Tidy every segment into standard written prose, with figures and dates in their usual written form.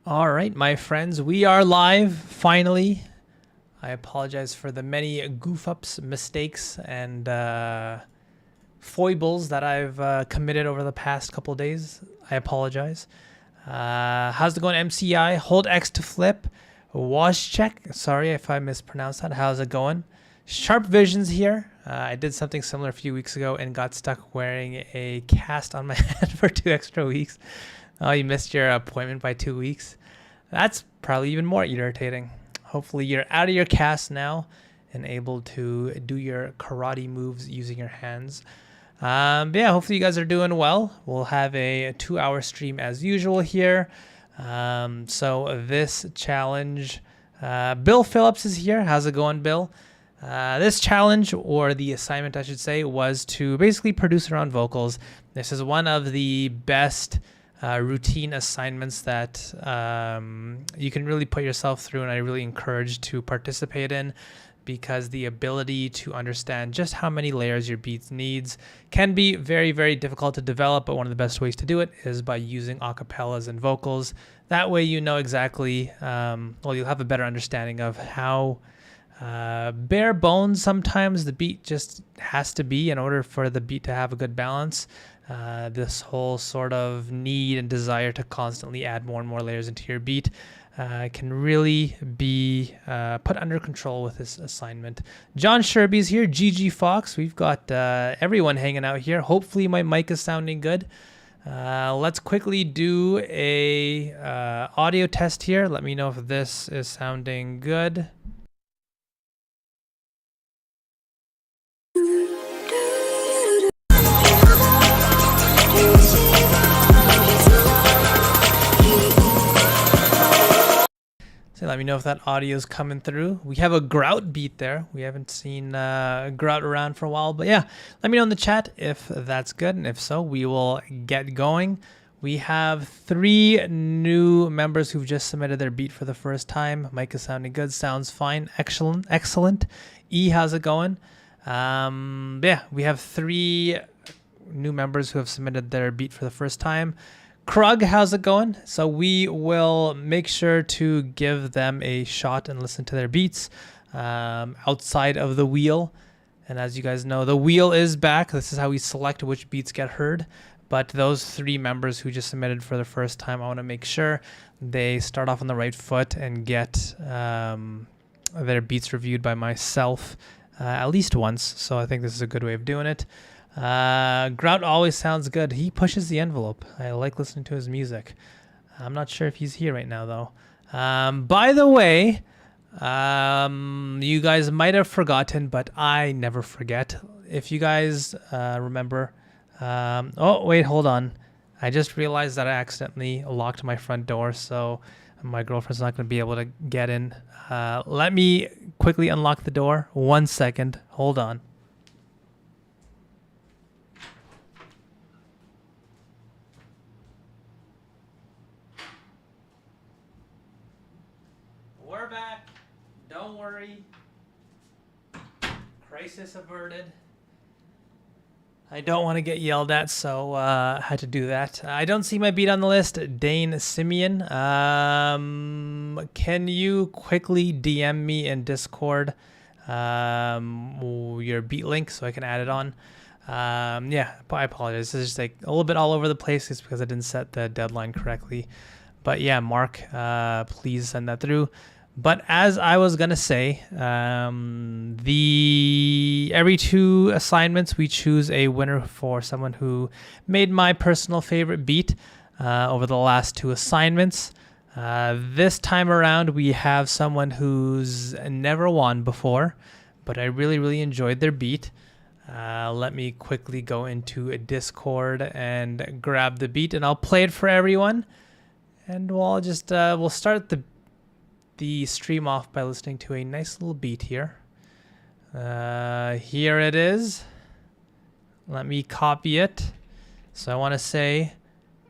All right, my friends, we are live finally. I apologize for the many goof ups, mistakes, and foibles that I've committed over the past couple of days. I apologize. How's it going, MCI? Hold X to flip. Wash check. Sorry if I mispronounced that. How's it going? Sharp Visions here. I did something similar a few weeks ago and got stuck wearing a cast on my head for 2 extra weeks. Oh, you missed your appointment by 2 weeks. That's probably even more irritating. Hopefully you're out of your cast now and able to do your karate moves using your hands. But yeah, hopefully you guys are doing well. We'll have a 2-hour stream as usual here. So this challenge, Bill Phillips is here. How's it going, Bill? This challenge, or the assignment I should say, was to basically produce your own vocals. This is one of the best routine assignments that you can really put yourself through, and I really encourage to participate in, because the ability to understand just how many layers your beats needs can be very, very difficult to develop, but one of the best ways to do it is by using acapellas and vocals. That way you know exactly, well, you'll have a better understanding of how bare bones sometimes the beat just has to be in order for the beat to have a good balance. This whole sort of need and desire to constantly add more and more layers into your beat can really be put under control with this assignment. John Sherby's here, GG Fox. We've got everyone hanging out here. Hopefully my mic is sounding good. Let's quickly do a audio test here. Let me know if this is sounding good. So let me know if that audio is coming through. We have a grout beat there. We haven't seen grout around for a while, but yeah, let me know in the chat if that's good, and if so, we will get going. We have 3 new members who've just submitted their beat for the first time. Mic is sounding good, sounds fine, excellent, excellent. E, how's it going? Yeah, we have 3 new members who have submitted their beat for the first time. Krug, how's it going? So we will make sure to give them a shot and listen to their beats outside of the wheel. And as you guys know, the wheel is back. This is how we select which beats get heard. But those 3 members who just submitted for the first time, I want to make sure they start off on the right foot and get their beats reviewed by myself at least once. So I think this is a good way of doing it. Grout always sounds good. He pushes the envelope. I like listening to his music. I'm not sure if he's here right now though. By the way, you guys might have forgotten, but I never forget. If you guys remember, oh wait, hold on. I just realized that I accidentally locked my front door, so my girlfriend's not going to be able to get in. Let me quickly unlock the door. 1 second. Hold on. We're back. Don't worry. Crisis averted. I don't want to get yelled at, so I had to do that. I don't see my beat on the list. Dane Simeon. Can you quickly DM me in Discord your beat link so I can add it on? Yeah, I apologize. This is just like a little bit all over the place. It's because I didn't set the deadline correctly. But yeah, Mark, please send that through. But as I was gonna say, every 2 assignments we choose a winner for someone who made my personal favorite beat over the last 2 assignments. This time around we have someone who's never won before, but I really, really enjoyed their beat. Let me quickly go into a Discord and grab the beat, and I'll play it for everyone. And we'll just we'll start the stream off by listening to a nice little beat here. Here it is. Let me copy it. So I want to say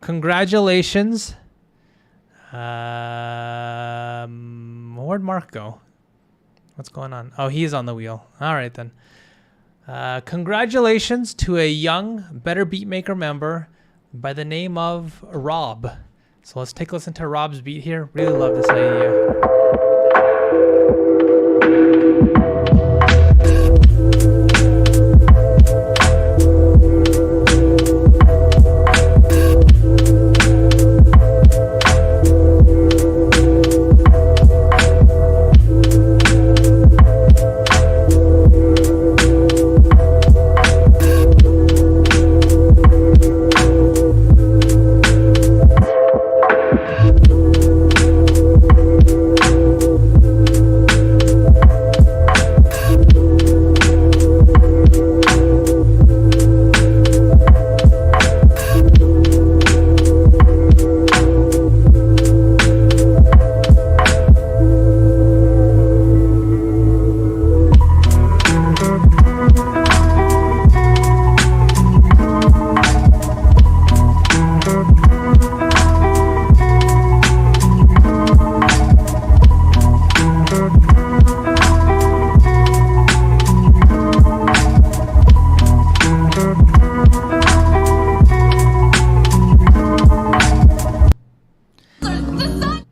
congratulations. Where'd Mark go? What's going on? Oh, he's on the wheel. All right then. Congratulations to a young Better Beatmaker member by the name of Rob. So let's take a listen to Rob's beat here. Really love this idea.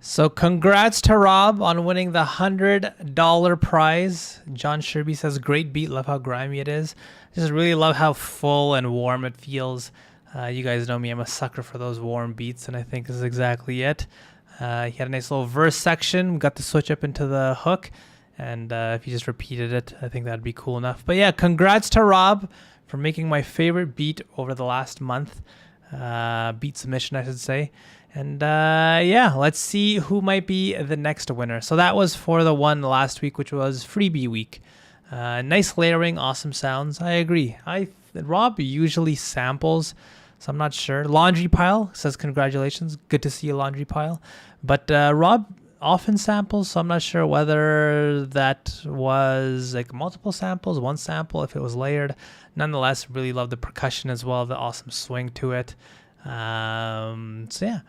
So congrats to Rob on winning the $100 prize. John Sherby says, great beat. Love how grimy it is. Just really love how full and warm it feels. You guys know me. I'm a sucker for those warm beats, and I think this is exactly it. He had a nice little verse section. We got the switch up into the hook. And if you just repeated it, I think that'd be cool enough. But yeah, congrats to Rob for making my favorite beat over the last month. Beat submission, I should say. And yeah, let's see who might be the next winner. So that was for the one last week, which was freebie week. Nice layering, awesome sounds. I agree. Rob usually samples, so I'm not sure. Laundry Pile says congratulations. Good to see you, Laundry Pile. But Rob often samples, so I'm not sure whether that was like multiple samples, one sample, if it was layered. Nonetheless, really love the percussion as well, the awesome swing to it. So yeah,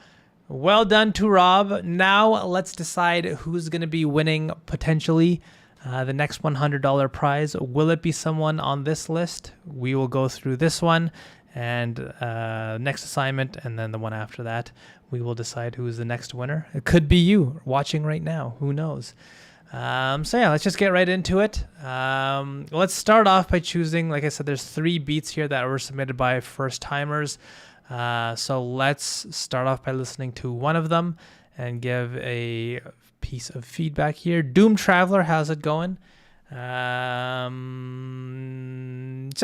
well done to Rob. Now let's decide who's going to be winning potentially the next $100 prize. Will it be someone on this list? We will go through this one and next assignment, and then the one after that. We will decide who is the next winner. It could be you watching right now. Who knows? So yeah, let's just get right into it. Let's start off by choosing, like I said, there's 3 beats here that were submitted by first timers. So let's start off by listening to one of them and give a piece of feedback here. Doom Traveler, how's it going? So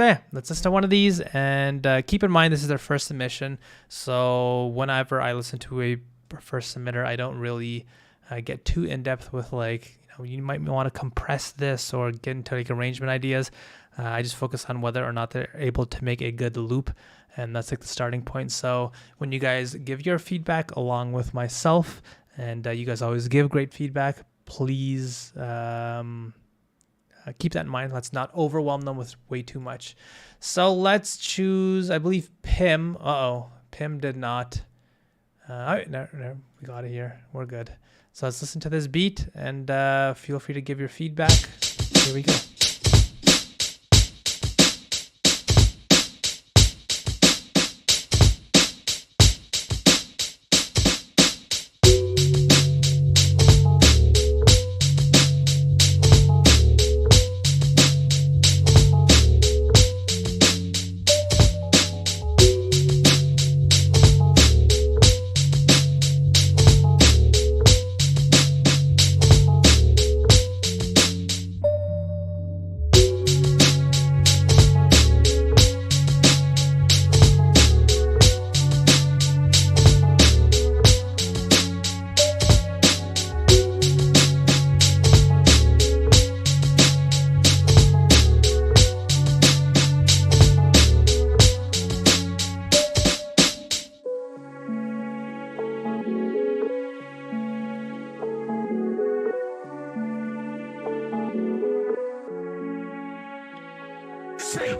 yeah, let's listen to one of these, and keep in mind this is their first submission. So whenever I listen to a first submitter, I don't really get too in depth with like, you might want to compress this or get into like arrangement ideas. I just focus on whether or not they're able to make a good loop, and that's like the starting point. So when you guys give your feedback along with myself, and you guys always give great feedback, please keep that in mind. Let's not overwhelm them with way too much. So let's choose, I believe, Pim. Pim did not. All right, no, we got it here. We're good. So let's listen to this beat, and feel free to give your feedback. Here we go.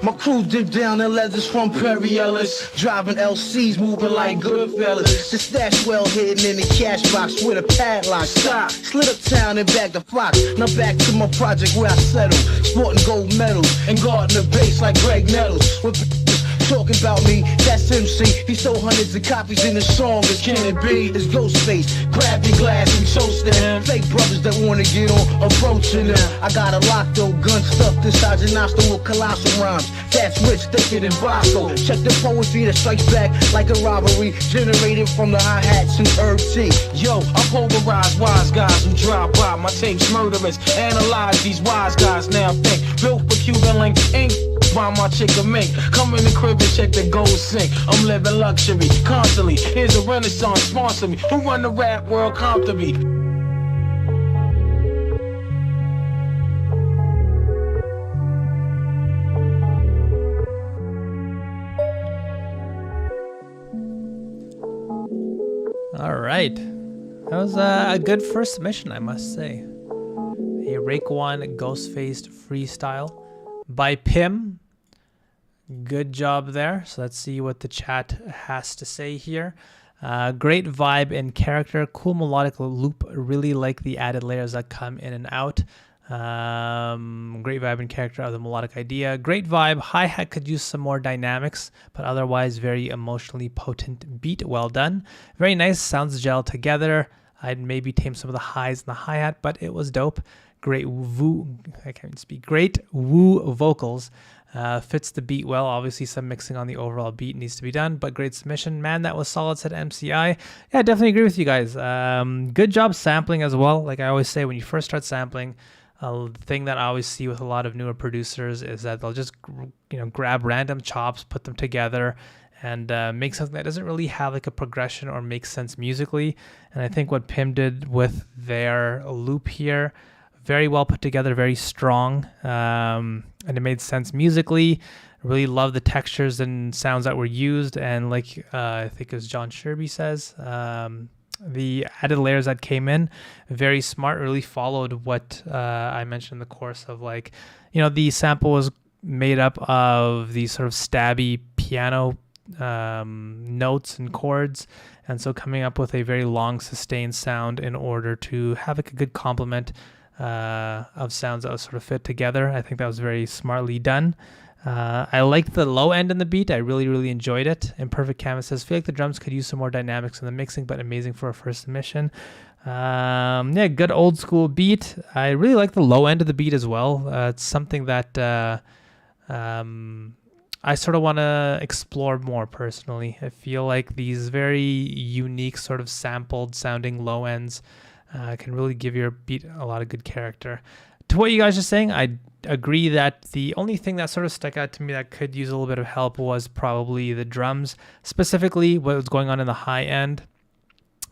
My crew dip down in leathers from Perry Ellis, driving LCs, moving like good fellas. The stash well hidden in the cash box with a padlock. Stop, slid uptown and back to Fox. Now back to my project where I settle, sporting gold medals and guarding the base like Greg Nettles. With talking about me, that's MC. He sold hundreds of copies in the song. As can it be? It's Ghostface. Grab your glass and toast them. Fake brothers that wanna get on, approaching them. I got a lock though, gun stuffed inside your nostril with colossal rhymes. That's rich, thicker than Bosco. Check the poetry that strikes back like a robbery, generated from the hi-hats and herb tea. Yo, I pulverize wise guys who drive by. My tapes murderous. Analyze these wise guys now think. Built for Cuban link ink. Buy my chick a mink. Come in the crib and check the gold sink. I'm living luxury constantly. Here's a renaissance, sponsor me. Who run the rap world comfortably? All right. That was a good first submission, I must say. A Rake One Ghostface freestyle by Pim. Good job there. So let's see what the chat has to say here. Great vibe and character. Cool melodic loop. Really like the added layers that come in and out. Great vibe and character of the melodic idea. Great vibe. Hi-hat could use some more dynamics, but otherwise very emotionally potent beat. Well done. Very nice. Sounds gel together. I'd maybe tame some of the highs in the hi-hat, but it was dope. Great woo. I can't even speak. Great woo vocals. Fits the beat well. Obviously, some mixing on the overall beat needs to be done, but great submission. Man, that was solid, said MCI. Yeah, definitely agree with you guys. Good job sampling as well. Like I always say, when you first start sampling, the thing that I always see with a lot of newer producers is that they'll just, grab random chops, put them together, and make something that doesn't really have like a progression or make sense musically. And I think what Pim did with their loop here, very well put together, very strong, and it made sense musically. Really love the textures and sounds that were used, and like I think as John Sherby says, the added layers that came in, very smart. Really followed what I mentioned in the course of, like, the sample was made up of these sort of stabby piano notes and chords, and so coming up with a very long sustained sound in order to have like a good complement of sounds that sort of fit together. I think that was very smartly done. I liked the low end in the beat. I really, really enjoyed it. Imperfect Canvas says, feel like the drums could use some more dynamics in the mixing, but amazing for a first submission. Yeah, good old school beat. I really like the low end of the beat as well. It's something that I sort of want to explore more personally. I feel like these very unique sort of sampled sounding low ends can really give your beat a lot of good character. To what you guys are saying, I agree that the only thing that sort of stuck out to me that could use a little bit of help was probably the drums, specifically what was going on in the high end,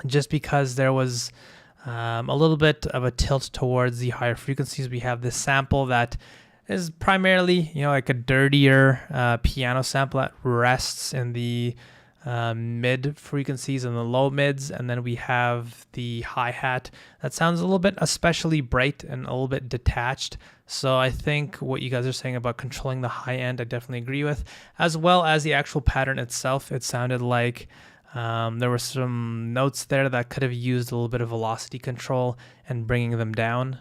just because there was a little bit of a tilt towards the higher frequencies. We have this sample that is primarily, like a dirtier piano sample that rests in the mid frequencies and the low mids, and then we have the hi-hat that sounds a little bit especially bright and a little bit detached. So I think what you guys are saying about controlling the high end, I definitely agree with, as well as the actual pattern itself. It sounded like there were some notes there that could have used a little bit of velocity control and bringing them down,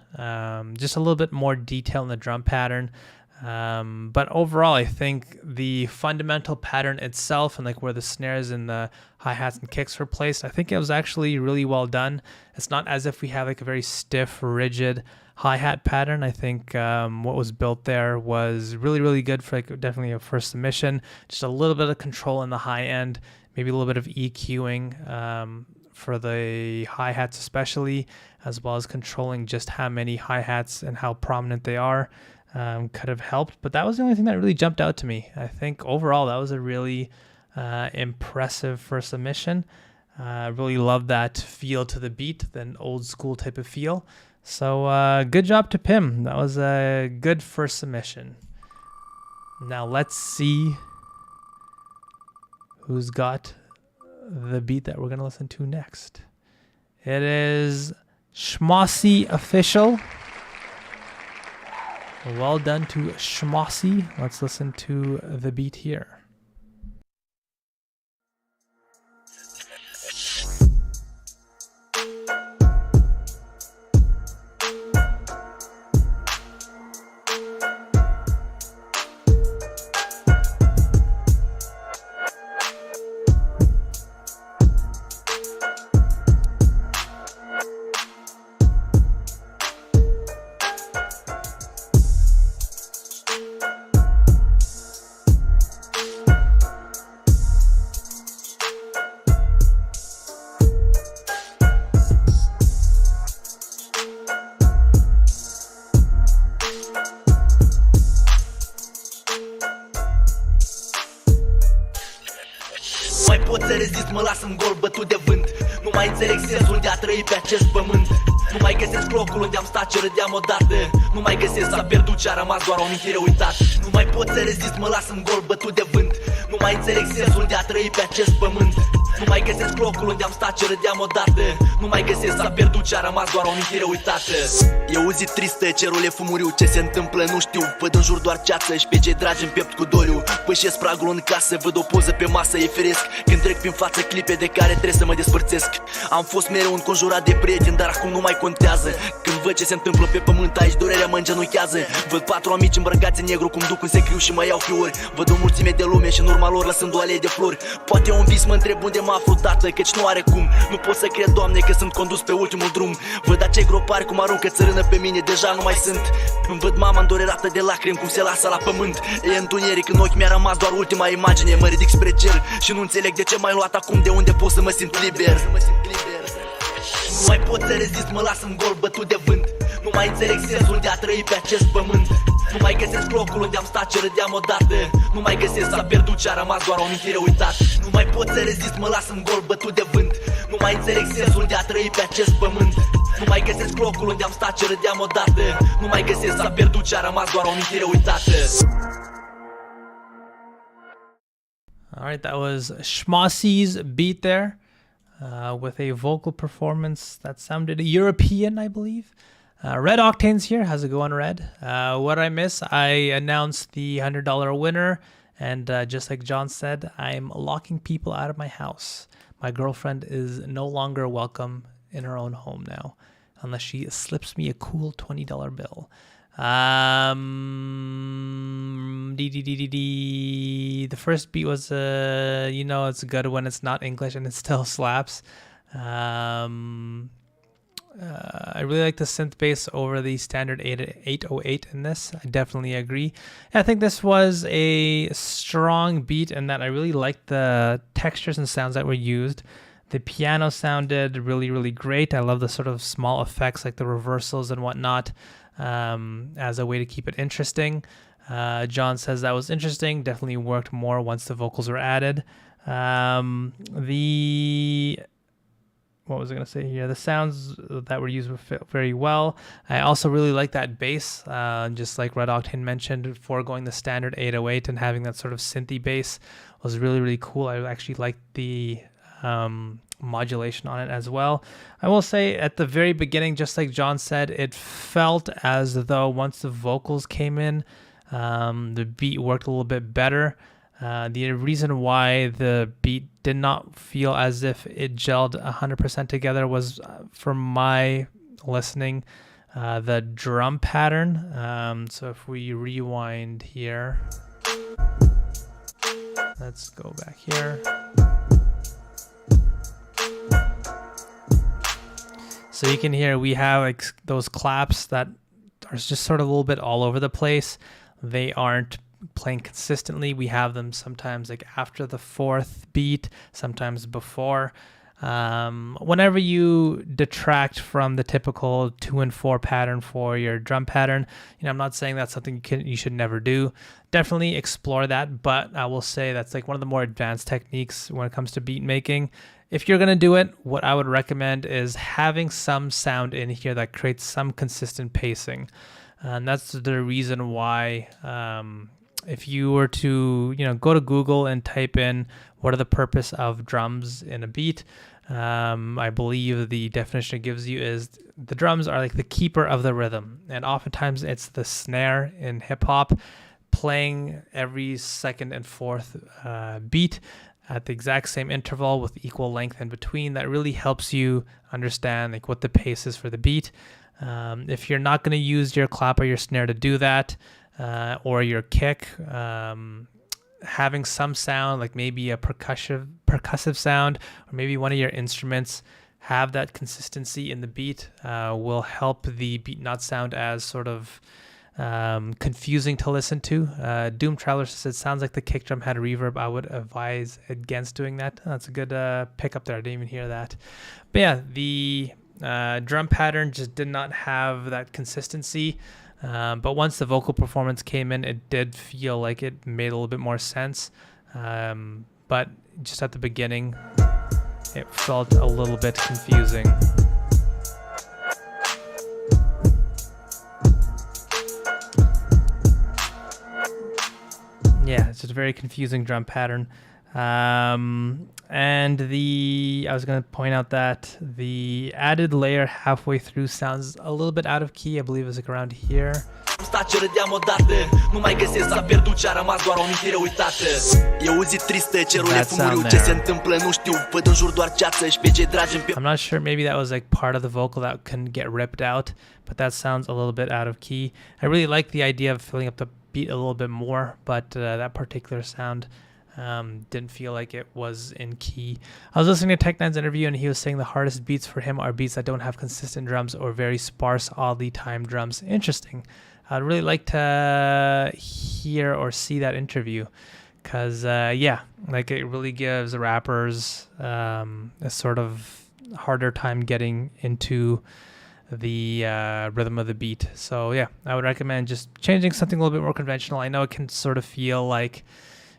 just a little bit more detail in the drum pattern. But overall, I think the fundamental pattern itself and like where the snares and the hi-hats and kicks were placed, I think it was actually really well done. It's not as if we have like a very stiff, rigid hi-hat pattern. I think what was built there was really, really good for like definitely a first submission. Just a little bit of control in the high end, maybe a little bit of EQing for the hi-hats especially, as well as controlling just how many hi-hats and how prominent they are. Could have helped, but that was the only thing that really jumped out to me. I think overall that was a really impressive first submission. I really love that feel to the beat, an old school type of feel. So good job to Pim. That was a good first submission. Now let's see who's got the beat that we're going to listen to next. It is Schmossy Official. Well done to Schmossy. Let's listen to the beat here. pot să rezist, mă las în gol bătut de vânt. Nu mai înțeleg sensul de a trăi pe acest pământ. Nu mai găsesc locul unde am stat ce râdeam odată. Nu mai găsesc, s-a pierdut ce a rămas doar o amintire uitată. Nu mai pot să rezist, mă las în gol bătut de vânt. Nu mai înțeleg sensul de a trăi pe acest pământ. Nu mai găsesc locul unde am stat ce râdeam odată. Nu mai găsesc, s-a pierdut ce a rămas doar o amintire uitată. E o zi tristă, cerul e fumuriu. Ce se întâmplă nu știu, văd în jur doar ceață și pe cei dragi în piept cu doliu. Pășesc pragul în casă, văd o poză pe masă, e firesc. Când trec prin față clipe de care trebuie să mă despărțesc. Am fost mereu înconjurat de prieteni, dar acum nu mai contează. Când văd ce se întâmplă pe pământ, aici durerea mă îngenunchează. Văd 4 amici îmbrăcați în negru cum duc un secriu și mă iau fiori. Văd o mulțime de lume și în urma lor lăsând o alee de flori. Poate un vis, mă întreb unde mă aflu, tată, căci nu are cum. Nu pot să cred, Doamne, că sunt condus pe ultimul drum. Văd acei gropari cum aruncă țărână pe mine, deja nu mai sunt. Îmi văd mama îndurerată de lacrimi cum se lasă la pământ. E întuneric, în ochi mi-a rămas doar ultima imagine. Mă ridic spre cer și nu înțeleg de ce m-ai luat acum, de unde pot să mă simt liber. Nu mai pot să rezist, mă las în gol bătut de vânt. Nu mai înțeleg sensul de a trăi pe acest pământ. Nu mai găsesc locul unde am stat ce râdeam odată. Nu mai găsesc, s-a pierdut ce a rămas doar o amintire uitată. Nu mai pot să rezist, mă las în gol bătut de vânt. Nu mai înțeleg sensul de a trăi pe acest pământ. Nu mai găsesc locul unde am stat ce râdeam odată. Nu mai găsesc, s-a pierdut ce a rămas doar o amintire uitată. Alright, that was Schmossy's beat there, with a vocal performance that sounded European, I believe. Red Octane's here. How's it going, Red? What did I miss? I announced the $100 winner, and just like John said, I'm locking people out of my house. My girlfriend is no longer welcome in her own home now, unless she slips me a cool $20 bill. The first beat was, you know, it's good when it's not English and it still slaps. I really like the synth bass over the standard 808 in this. I definitely agree. I think this was a strong beat in that I really liked the textures and sounds that were used. The piano sounded really, really great. I love the sort of small effects like the reversals and whatnot, as a way to keep it interesting. John says that was interesting. Definitely worked more once the vocals were added. What was I going to say here? The sounds that were used were very well. I also really like that bass, just like Red Octane mentioned, foregoing the standard 808 and having that sort of synthy bass was really, really cool. I actually liked the modulation on it as well. I will say at the very beginning, just like John said, it felt as though once the vocals came in, the beat worked a little bit better. The reason why the beat did not feel as if it gelled 100% together was, from my listening, the drum pattern. So if we rewind here, let's go back here. So you can hear we have like those claps that are just sort of a little bit all over the place. They aren't playing consistently. We have them sometimes like after the fourth beat, sometimes before. Whenever you detract from the typical 2 and 4 pattern for your drum pattern, you know, I'm not saying that's something you should never do. Definitely explore that, but I will say that's like one of the more advanced techniques when it comes to beat making. If you're going to do it, what I would recommend is having some sound in here that creates some consistent pacing. And that's the reason why, if you were to, you know, go to Google and type in what are the purpose of drums in a beat, I believe the definition it gives you is the drums are like the keeper of the rhythm. And oftentimes it's the snare in hip hop playing every second and fourth beat at the exact same interval with equal length in between. That really helps you understand like what the pace is for the beat. If you're not going to use your clap or your snare to do that, or your kick, having some sound like maybe a percussive sound, or maybe one of your instruments have that consistency in the beat, will help the beat not sound as sort of confusing to listen to. Doom Traveler says it sounds like the kick drum had a reverb. I would advise against doing that. That's a good pickup there. I didn't even hear that. But yeah, the drum pattern just did not have that consistency. But once the vocal performance came in, it did feel like it made a little bit more sense. but just at the beginning, it felt a little bit confusing. Yeah, it's just a very confusing drum pattern. And I was going to point out that the added layer halfway through sounds a little bit out of key. I believe it's like around here. That sound there. I'm not sure, maybe that was like part of the vocal that couldn't get ripped out, but that sounds a little bit out of key. I really like the idea of filling up the beat a little bit more, but that particular sound didn't feel like it was in key. I was listening to Tech9's interview, and he was saying the hardest beats for him are beats that don't have consistent drums or very sparse, oddly timed drums. Interesting. I'd really like to hear or see that interview, because yeah, like it really gives rappers a sort of harder time getting into the rhythm of the beat. So yeah, I would recommend just changing something a little bit more conventional. I know it can sort of feel like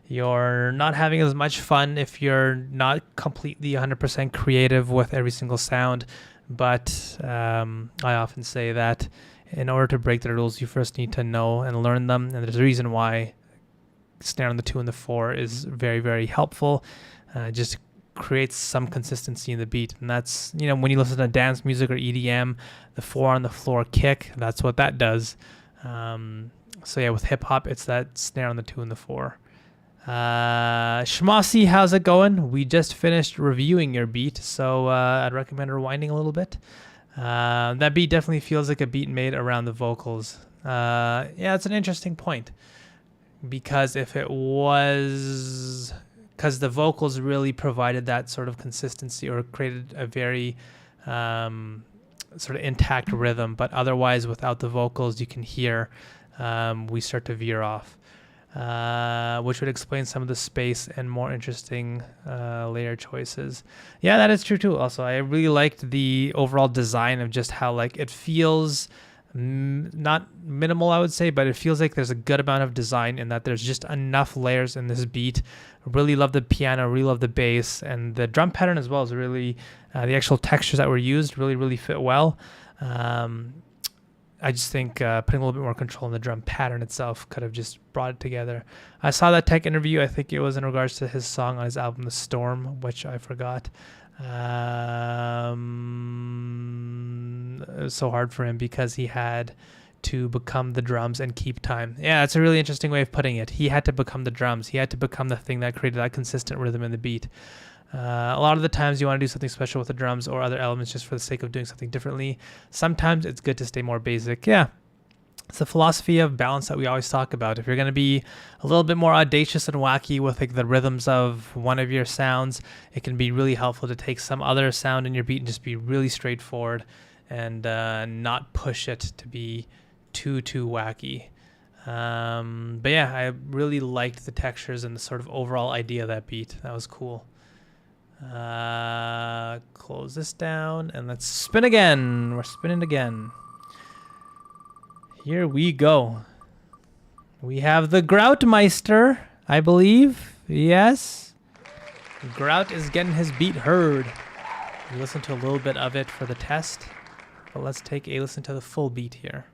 you're not having as much fun if you're not completely 100% creative with every single sound, but I often say that in order to break the rules, you first need to know and learn them, and there's a reason why snare on the 2 and the 4 is very, very helpful. Just creates some consistency in the beat, and that's, you know, when you listen to dance music or EDM, the 4 on the floor kick, that's what that does. So yeah, with hip hop, it's that snare on the 2 and the 4. Shmasi, how's it going? We just finished reviewing your beat, so I'd recommend rewinding a little bit. That beat definitely feels like a beat made around the vocals. Yeah, it's an interesting point, because if it was, because the vocals really provided that sort of consistency or created a very sort of intact rhythm, but otherwise without the vocals, you can hear we start to veer off. Which would explain some of the space and more interesting layer choices. Yeah, that is true too. Also, I really liked the overall design of just how like it feels not minimal, I would say, but it feels like there's a good amount of design in that there's just enough layers in this beat. Really love the piano, really love the bass, and the drum pattern as well is really the actual textures that were used really fit well. I just think putting a little bit more control in the drum pattern itself could have just brought it together. I saw that Tech interview. I think it was in regards to his song on his album, The Storm, which I forgot. It was so hard for him because he had to become the drums and keep time. Yeah, that's a really interesting way of putting it. He had to become the drums. He had to become the thing that created that consistent rhythm in the beat. A lot of the times you want to do something special with the drums or other elements just for the sake of doing something differently. Sometimes it's good to stay more basic. Yeah, it's the philosophy of balance that we always talk about. If you're going to be a little bit more audacious and wacky with like the rhythms of one of your sounds, it can be really helpful to take some other sound in your beat and just be really straightforward and not push it to be too wacky. But yeah, I really liked the textures and the sort of overall idea of that beat. That was cool. Close this down and let's spin again. We're spinning again. Here we go. We have the Groutmeister, I believe. Yes. Grout is getting his beat heard. We listened to a little bit of it for the test, but let's take a listen to the full beat here.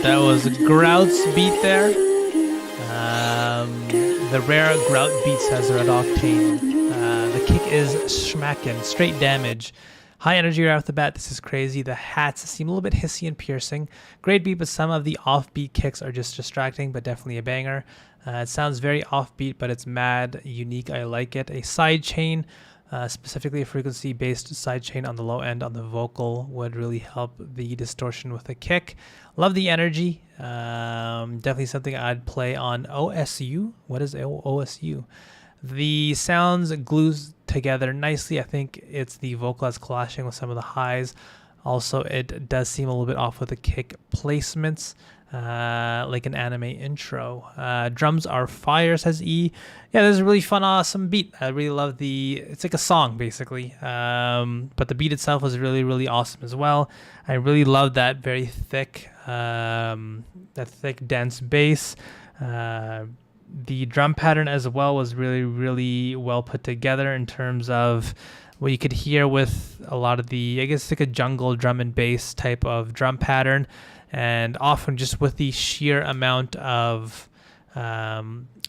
That was Grout's beat there. The rare Grout beat, says Red Octane. The kick is smacking, straight damage. High energy right off the bat. This is crazy. The hats seem a little bit hissy and piercing. Great beat, but some of the offbeat kicks are just distracting, but definitely a banger. It sounds very offbeat, but it's mad unique. I like it. A side chain, specifically a frequency-based side chain on the low end on the vocal would really help the distortion with the kick. Love the energy. Definitely something I'd play on OSU. What is OSU? The sounds glues together nicely. I think it's the vocal that's clashing with some of the highs. Also, it does seem a little bit off with the kick placements, like an anime intro. Drums are fire, says E. Yeah, this is a really fun, awesome beat. I really love it's like a song, basically. But the beat itself was really, really awesome as well. I really love that very thick, dense bass. The drum pattern as well was really, really well put together in terms of what you could hear with a lot of the, I guess, like a jungle drum and bass type of drum pattern. And often just with the sheer amount of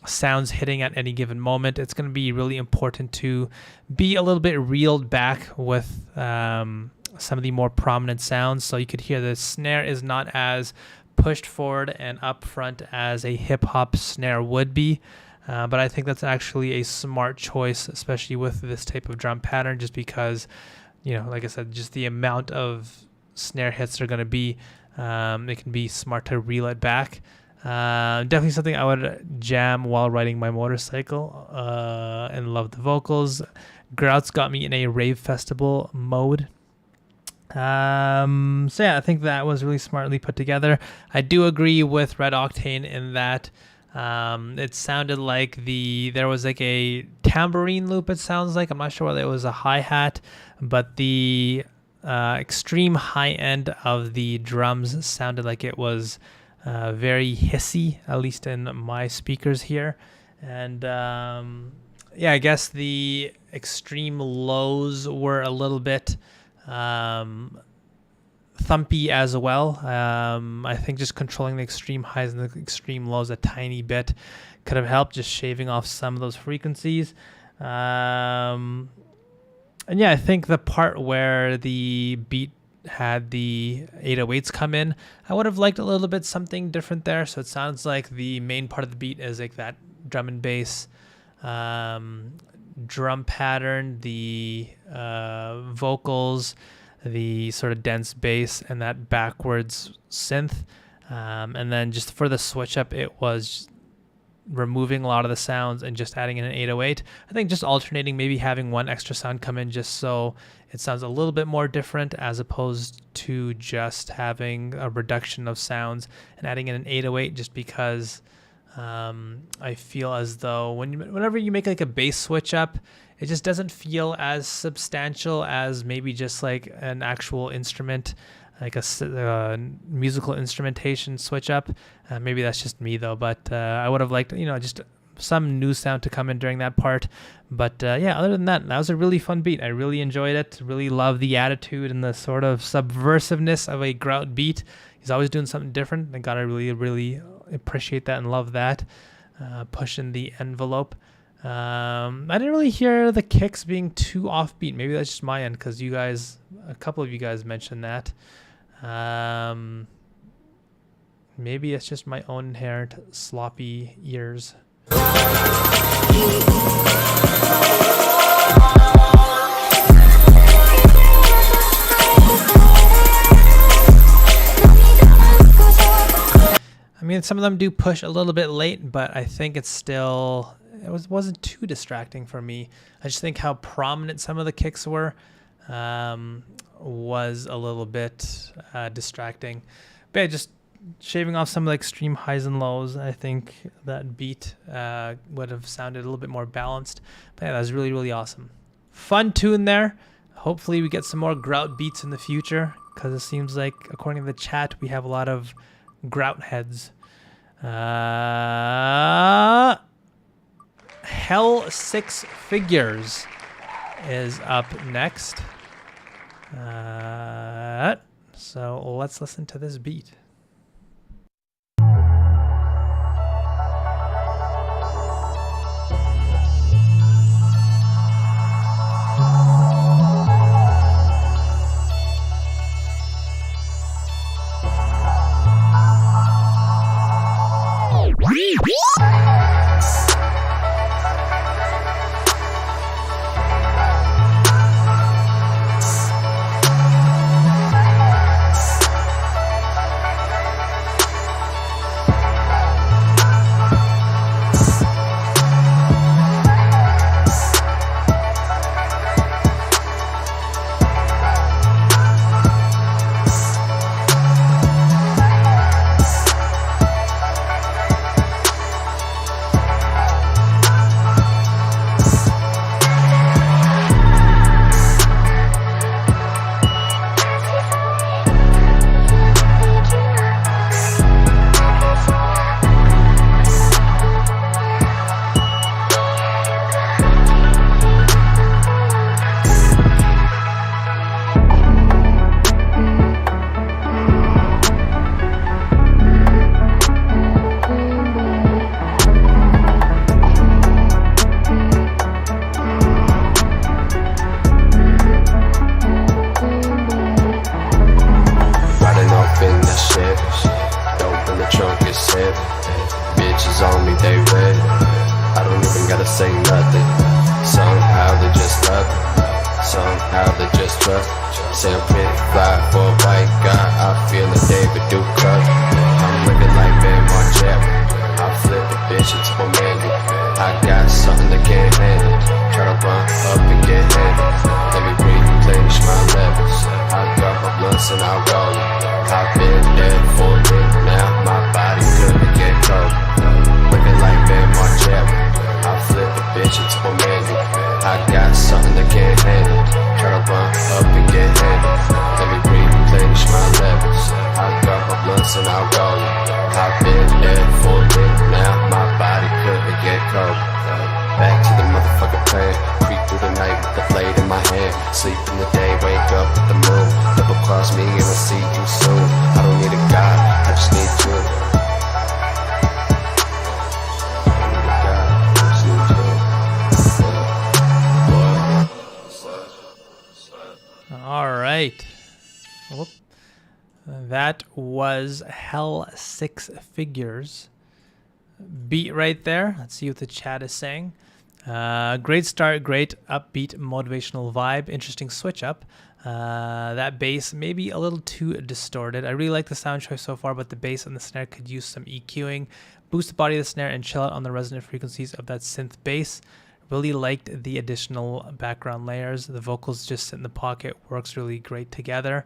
sounds hitting at any given moment, it's going to be really important to be a little bit reeled back with some of the more prominent sounds. So you could hear the snare is not as pushed forward and up front as a hip-hop snare would be. But I think that's actually a smart choice, especially with this type of drum pattern, just because, like I said, just the amount of snare hits are going to be, it can be smart to reel it back. Definitely something I would jam while riding my motorcycle, and love the vocals. Grout's got me in a rave festival mode. So yeah, I think that was really smartly put together. I do agree with Red Octane in that it sounded like there was like a tambourine loop, it sounds like. I'm not sure whether it was a hi-hat, but the extreme high end of the drums sounded like it was very hissy, at least in my speakers here. And yeah, I guess the extreme lows were a little bit thumpy as well. I think just controlling the extreme highs and the extreme lows a tiny bit could have helped, just shaving off some of those frequencies. And yeah, I think the part where the beat had the 808s come in, I would have liked a little bit something different there. So it sounds like the main part of the beat is like that drum and bass drum pattern, the vocals, the sort of dense bass, and that backwards synth. And then just for the switch up, it was removing a lot of the sounds and just adding in an 808. I think just alternating, maybe having one extra sound come in just so it sounds a little bit more different, as opposed to just having a reduction of sounds and adding in an 808, just because I feel as though whenever you make like a bass switch up, it just doesn't feel as substantial as maybe just like an actual instrument, like a musical instrumentation switch up. Maybe that's just me though, but I would have liked, just some new sound to come in during that part. But yeah, other than that, that was a really fun beat. I really enjoyed it. Really love the attitude and the sort of subversiveness of a Grout beat. He's always doing something different. I gotta really, really appreciate that and love that. Pushing the envelope. I didn't really hear the kicks being too offbeat. Maybe that's just my end, because a couple of you guys mentioned that. Maybe it's just my own inherent sloppy ears. I mean, some of them do push a little bit late, but I think it wasn't too distracting for me. I just think how prominent some of the kicks were was a little bit distracting. But yeah, just shaving off some of the extreme highs and lows, I think that beat would have sounded a little bit more balanced. But yeah, that was really, really awesome. Fun tune there. Hopefully we get some more Grout beats in the future, because it seems like, according to the chat, we have a lot of Grout heads. Hell 6 Figures is up next. So let's listen to this beat. Riding off in that shit, dope in the trunk is heavy. Bitches on me, they ready. I don't even gotta say nothing. Somehow they just love it. Somehow they just trust. Say I'm pretty fly for a white guy. I feel like David Duke. I'm looking like Ben Margera. I flip a bitch into a manual. I got something they can't handle. Try to run up and get handled. Let me replenish my levels. I got my blunts and I roll it. I've been there for a minute now. My body couldn't get cold. Looking like Ben Margera. I flip a bitch into a manual. I got something they can't handle. Try to run up and get handled. Let me replenish my levels. I got my blunts and I roll it. I've been there for a minute now. My body couldn't get cold. Back to the motherfucking plan. Creep through the night with the blade in my hand. Sleep in the day, wake up with the moon. Double cross me and I'll see you soon. I don't need a God, I just need you. I don't need a God, I just need you. All right. Whoop. That was Hell Six Figures. Beat right there. Let's see what the chat is saying. Great start, great upbeat motivational vibe, interesting switch up. That bass maybe a little too distorted. I really like the sound choice so far, but the bass and the snare could use some EQing. Boost the body of the snare and chill out on the resonant frequencies of that synth bass. Really liked the additional background layers. The vocals just sit in the pocket, works really great together.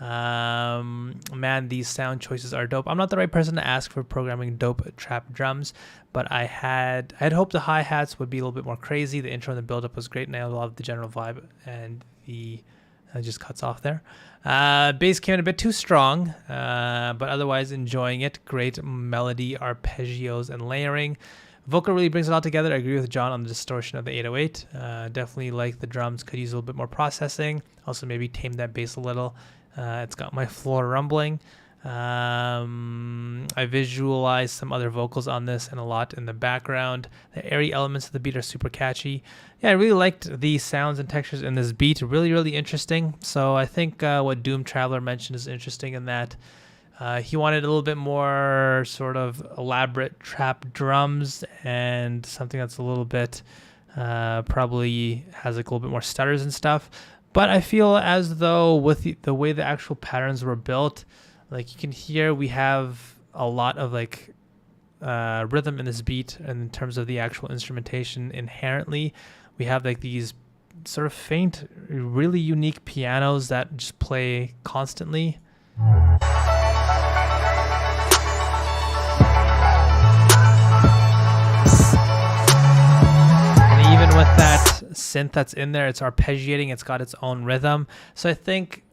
Man, these sound choices are dope. I'm not the right person to ask for programming dope trap drums, but I had hoped the hi-hats would be a little bit more crazy. The intro and the build-up was great, and I love the general vibe, and it just cuts off there. Bass came in a bit too strong, but otherwise enjoying it. Great melody, arpeggios, and layering. Vocal really brings it all together. I agree with John on the distortion of the 808. Definitely like the drums, could use a little bit more processing. Also maybe tame that bass a little. It's got my floor rumbling. I visualized some other vocals on this and a lot in the background. The airy elements of the beat are super catchy. Yeah, I really liked the sounds and textures in this beat. Really, really interesting. So I think what Doom Traveler mentioned is interesting in that he wanted a little bit more sort of elaborate trap drums and something that's a little bit probably has like a little bit more stutters and stuff. But I feel as though with the way the actual patterns were built, like you can hear we have a lot of like rhythm in this beat, and in terms of the actual instrumentation inherently, we have like these sort of faint, really unique pianos that just play constantly. Even with that synth that's in there, it's arpeggiating, it's got its own rhythm. So I think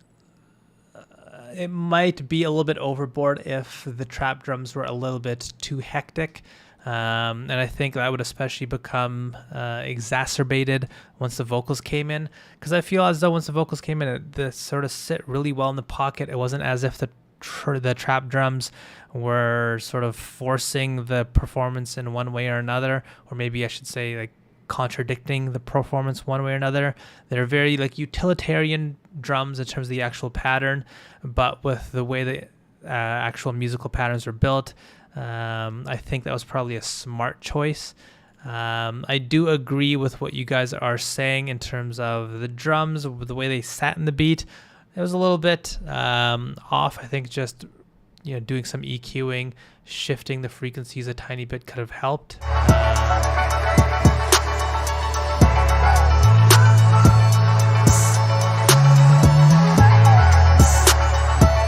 it might be a little bit overboard if the trap drums were a little bit too hectic. And I think that would especially become exacerbated once the vocals came in. Because I feel as though once the vocals came in, they sort of sit really well in the pocket. It wasn't as if the trap drums were sort of forcing the performance in one way or another, or maybe I should say like contradicting the performance one way or another. They're very like utilitarian drums in terms of the actual pattern, but with the way the actual musical patterns are built, I think that was probably a smart choice. I do agree with what you guys are saying in terms of the drums, the way they sat in the beat. It was a little bit off. I think just doing some EQing, shifting the frequencies a tiny bit could have helped.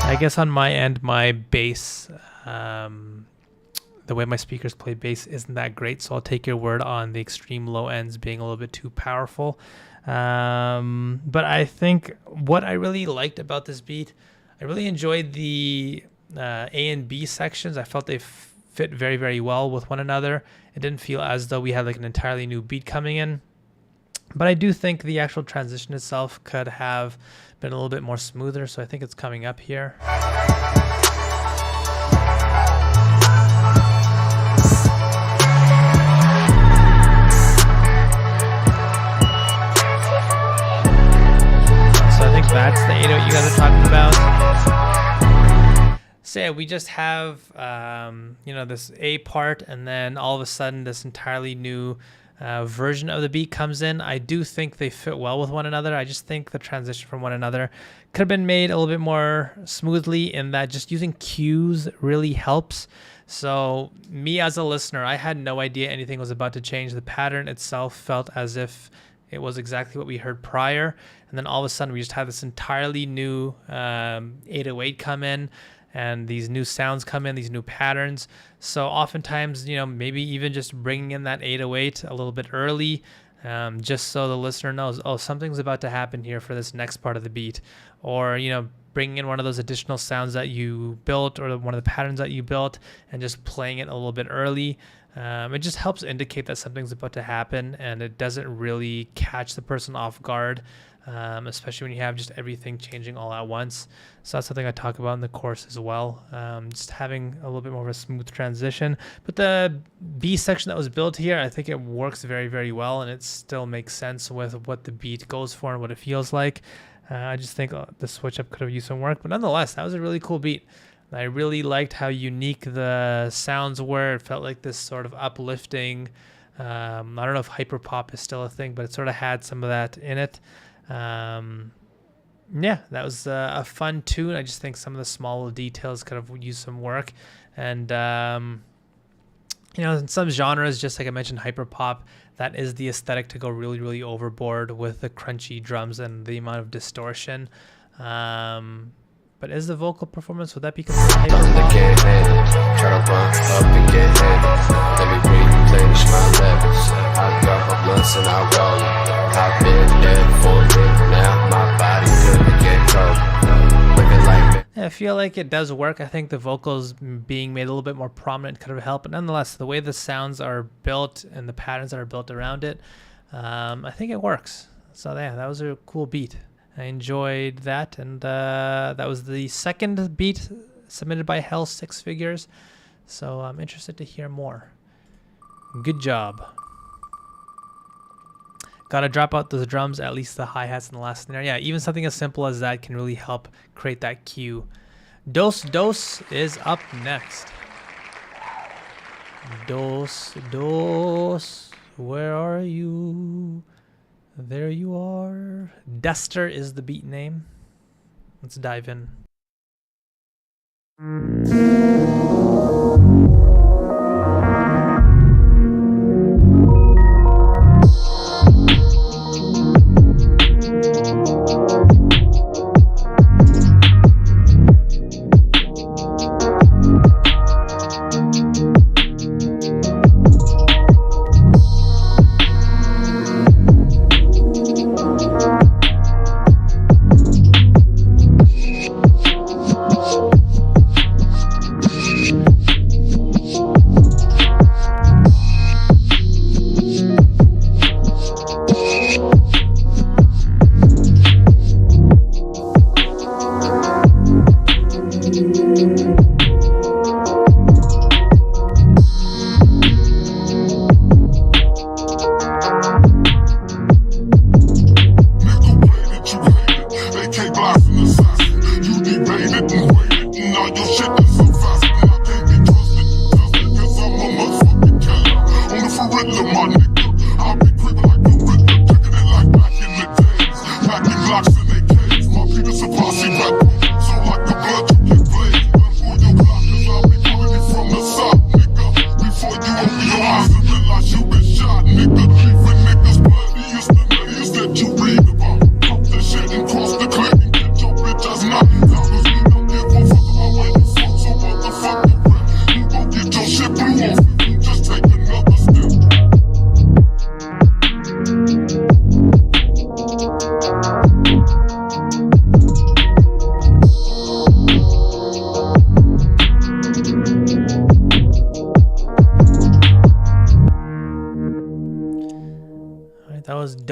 I guess on my end, my bass, the way my speakers play bass isn't that great, so I'll take your word on the extreme low ends being a little bit too powerful. But I think what I really liked about this beat, I really enjoyed the A and B sections. I felt they fit very, very well with one another. It didn't feel as though we had like an entirely new beat coming in. But I do think the actual transition itself could have been a little bit more smoother, so I think it's coming up here. So I think that's the 808 you guys are talking about. So yeah, we just have this A part, and then all of a sudden this entirely new version of the beat comes in. I do think they fit well with one another. I just think the transition from one another could have been made a little bit more smoothly, in that just using cues really helps. So me as a listener, I had no idea anything was about to change. The pattern itself felt as if it was exactly what we heard prior, and then all of a sudden we just had this entirely new 808 come in, and these new sounds come in, these new patterns. So oftentimes, maybe even just bringing in that 808 a little bit early, just so the listener knows, oh, something's about to happen here for this next part of the beat. Or, bringing in one of those additional sounds that you built, or one of the patterns that you built, and just playing it a little bit early. It just helps indicate that something's about to happen, and it doesn't really catch the person off guard. Especially when you have just everything changing all at once. So that's something I talk about in the course as well. Just having a little bit more of a smooth transition. But the B section that was built here, I think it works very, very well, and it still makes sense with what the beat goes for and what it feels like. I just think the switch up could have used some work, but nonetheless, that was a really cool beat. I really liked how unique the sounds were. It felt like this sort of uplifting, I don't know if hyperpop is still a thing, but it sort of had some of that in it. Yeah, that was a fun tune. I just think some of the small details could have used some work. And, in some genres, just like I mentioned, hyperpop, that is the aesthetic to go really, really overboard with the crunchy drums and the amount of distortion. But is the vocal performance, would that be considered hyperpop? Try to run up and get heavy. Let me replenish my levels. I got blunts and I roll it. I've been there for it. Now my body couldn't get cold. Looking like me. I feel like it does work. I think the vocals being made a little bit more prominent could have helped. But nonetheless, the way the sounds are built and the patterns that are built around it, I think it works. So yeah, that was a cool beat. I enjoyed that, and that was the second beat submitted by Hell Six Figures. So I'm interested to hear more. Good job. Gotta drop out those drums, at least the hi-hats in the last snare. Yeah, even something as simple as that can really help create that cue. Dos Dos is up next. Dos Dos, where are you? There you are. Duster is the beat name. Let's dive in.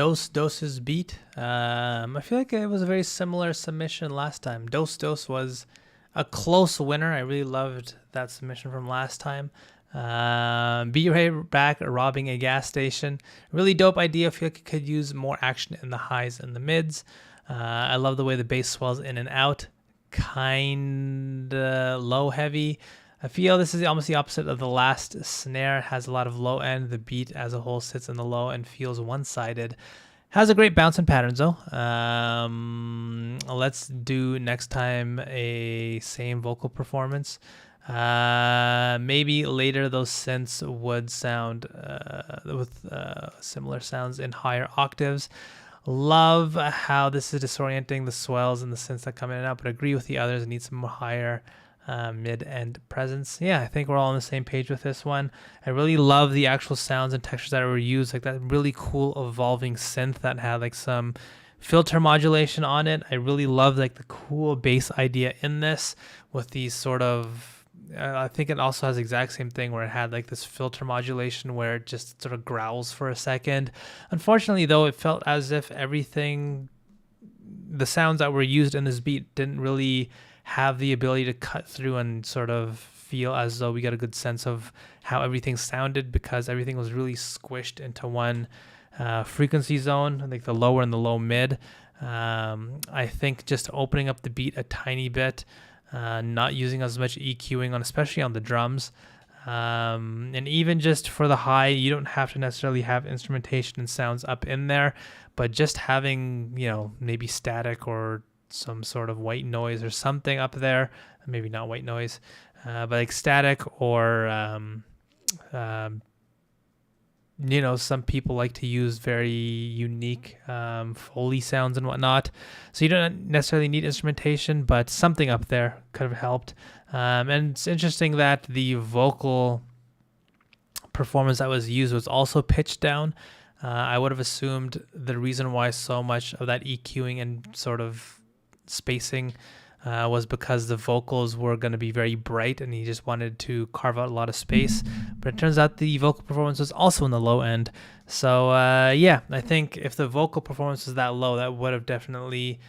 Dose's beat. I feel like it was a very similar submission last time. Dose was a close winner. I really loved that submission from last time. Be Right Back robbing a gas station. Really dope idea. I feel like it could use more action in the highs and the mids. I love the way the bass swells in and out. Kinda low heavy. I feel this is almost the opposite of the last snare. It has a lot of low end. The beat as a whole sits in the low and feels one-sided. Has a great bounce and patterns though. Let's do next time a same vocal performance. Maybe later those synths would sound with similar sounds in higher octaves. Love how this is disorienting, the swells and the synths that come in and out, but agree with the others. It needs some more higher mid-end presence. Yeah, I think we're all on the same page with this one. I really love the actual sounds and textures that were used, like that really cool evolving synth that had like some filter modulation on it. I really love like the cool bass idea in this with these sort of I think it also has the exact same thing where it had like this filter modulation where it just sort of growls for a second. Unfortunately though, it felt as if everything, the sounds that were used in this beat didn't really have the ability to cut through and sort of feel as though we got a good sense of how everything sounded, because everything was really squished into one frequency zone, like the lower and the low mid. I think just opening up the beat a tiny bit, not using as much EQing on, especially on the drums, and even just for the high, you don't have to necessarily have instrumentation and sounds up in there, but just having, you know, maybe static or some sort of white noise or something up there, maybe not white noise, but like static or you know, some people like to use very unique Foley sounds and whatnot, so you don't necessarily need instrumentation, but something up there could have helped. And it's interesting that the vocal performance that was used was also pitched down. I would have assumed the reason why so much of that EQing and sort of spacing was because the vocals were going to be very bright and he just wanted to carve out a lot of space, but it turns out the vocal performance was also in the low end. So yeah, I think if the vocal performance was that low, that would have definitely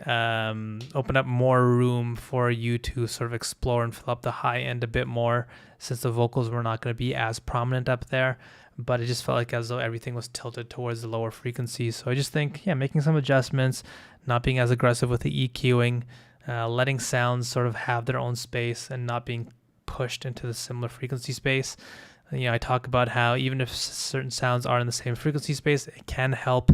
opened up more room for you to sort of explore and fill up the high end a bit more, since the vocals were not going to be as prominent up there. But it just felt like as though everything was tilted towards the lower frequencies. So I just think, yeah, making some adjustments, not being as aggressive with the EQing, letting sounds sort of have their own space and not being pushed into the similar frequency space. You know, I talk about how even if certain sounds are in the same frequency space, it can help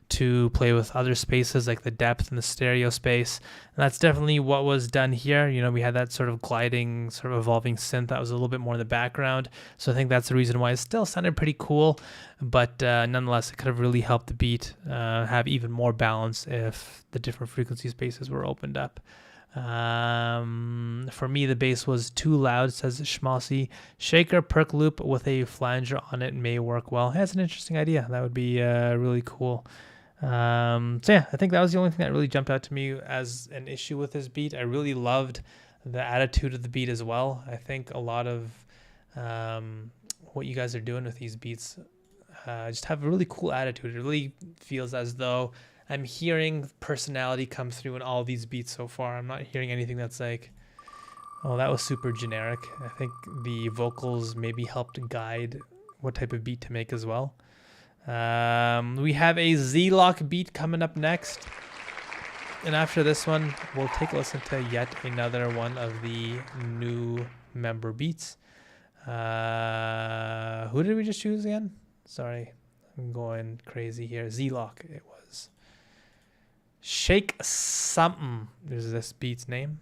to play with other spaces like the depth and the stereo space. And that's definitely what was done here. You know, we had that sort of gliding, sort of evolving synth that was a little bit more in the background. So I think that's the reason why it still sounded pretty cool, but nonetheless, it could have really helped the beat have even more balance if the different frequency spaces were opened up. For me, the bass was too loud, says Schmalsy. Shaker perk loop with a flanger on it may work well. That's an interesting idea. That would be really cool. So yeah, I think that was the only thing that really jumped out to me as an issue with this beat. I really loved the attitude of the beat as well. I think a lot of what you guys are doing with these beats just have a really cool attitude. It really feels as though I'm hearing personality come through in all these beats so far. I'm not hearing anything that's like, oh, that was super generic. I think the vocals maybe helped guide what type of beat to make as well. We have a Z-Lock beat coming up next. And after this one, we'll take a listen to yet another one of the new member beats. Who did we just choose again? Sorry, I'm going crazy here. Z-Lock, it was. Shake Something is this beat's name.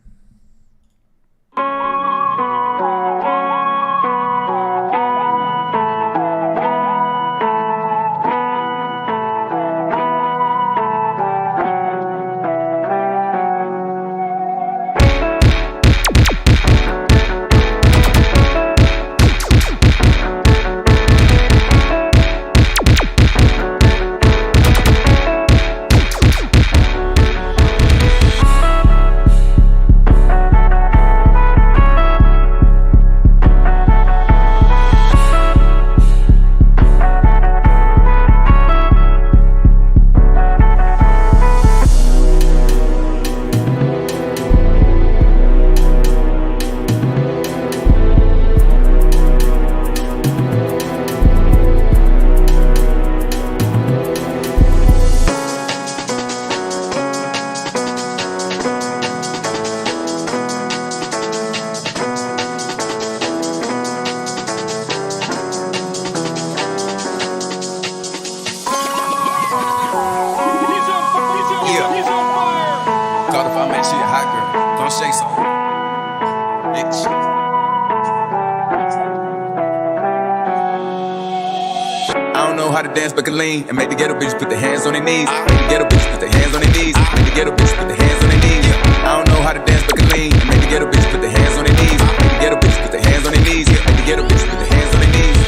how to dance but can lean and make the ghetto bitches put their hands on their knees. Make the ghetto bitches put their hands on their knees. Make the ghetto bitches put their hands on their knees. I don't know how to dance but can lean and make the ghetto bitches put their hands on their knees. Make the ghetto bitches put their hands on their knees. Make the ghetto bitches put their hands on their knees.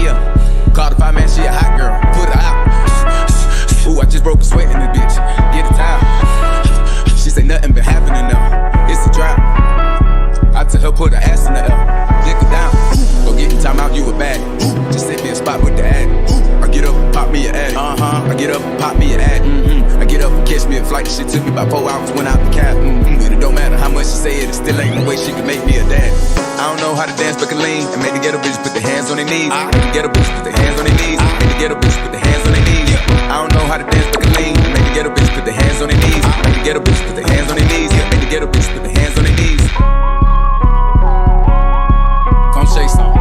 Yeah, call the 5 man, she a hot girl. Put her out. Ooh, I just broke a sweat in this bitch. Get a towel. She say nothing been happening though. It's a drought. I tell her put her ass in the L. Lick her down. Go get in time out, you a baddie. Just sit me a spot with the addy. I get up and pop me an addy. I get up and pop me an addy. I get up and catch me a flight. Shit took me about 4 hours, went out the cab. But it don't matter how much she say it, it still ain't no way she can make me a daddy. I don't know how to dance but can lean and make the ghetto bitches put their hands on their knees. Make the ghetto bitches put their hands on their knees. Make the ghetto bitches put their hands on their knees. I don't know how to dance but can lean and make the ghetto bitches put their hands on their knees. Make the ghetto bitches put their hands on their knees. Make the ghetto bitches put their hands on their knees. Come shake some.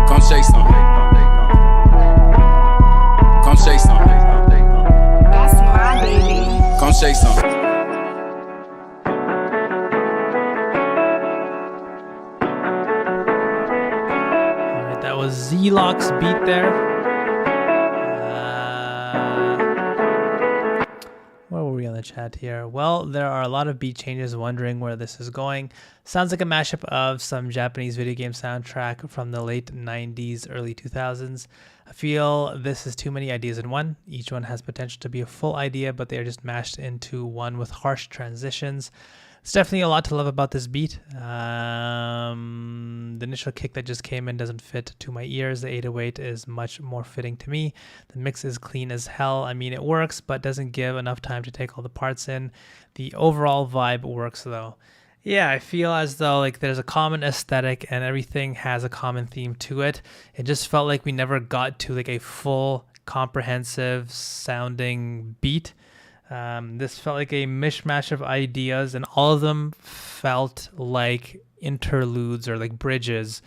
Come shake some. Come shake some. That's my baby. Come shake some. Alright, that was Z-Lock's beat there. Where were we on the chat here? Well, there are a lot of beat changes, wondering where this is going. Sounds like a mashup of some Japanese video game soundtrack from the late 90s, early 2000s. I feel this is too many ideas in one. Each one has potential to be a full idea, but they are just mashed into one with harsh transitions. It's definitely a lot to love about this beat. The initial kick that just came in doesn't fit to my ears. The 808 is much more fitting to me. The mix is clean as hell. I mean, it works, but doesn't give enough time to take all the parts in. The overall vibe works though. Yeah, I feel as though like there's a common aesthetic and everything has a common theme to it. It just felt like we never got to like a full, comprehensive sounding beat. This felt like a mishmash of ideas, and all of them felt like interludes or like bridges,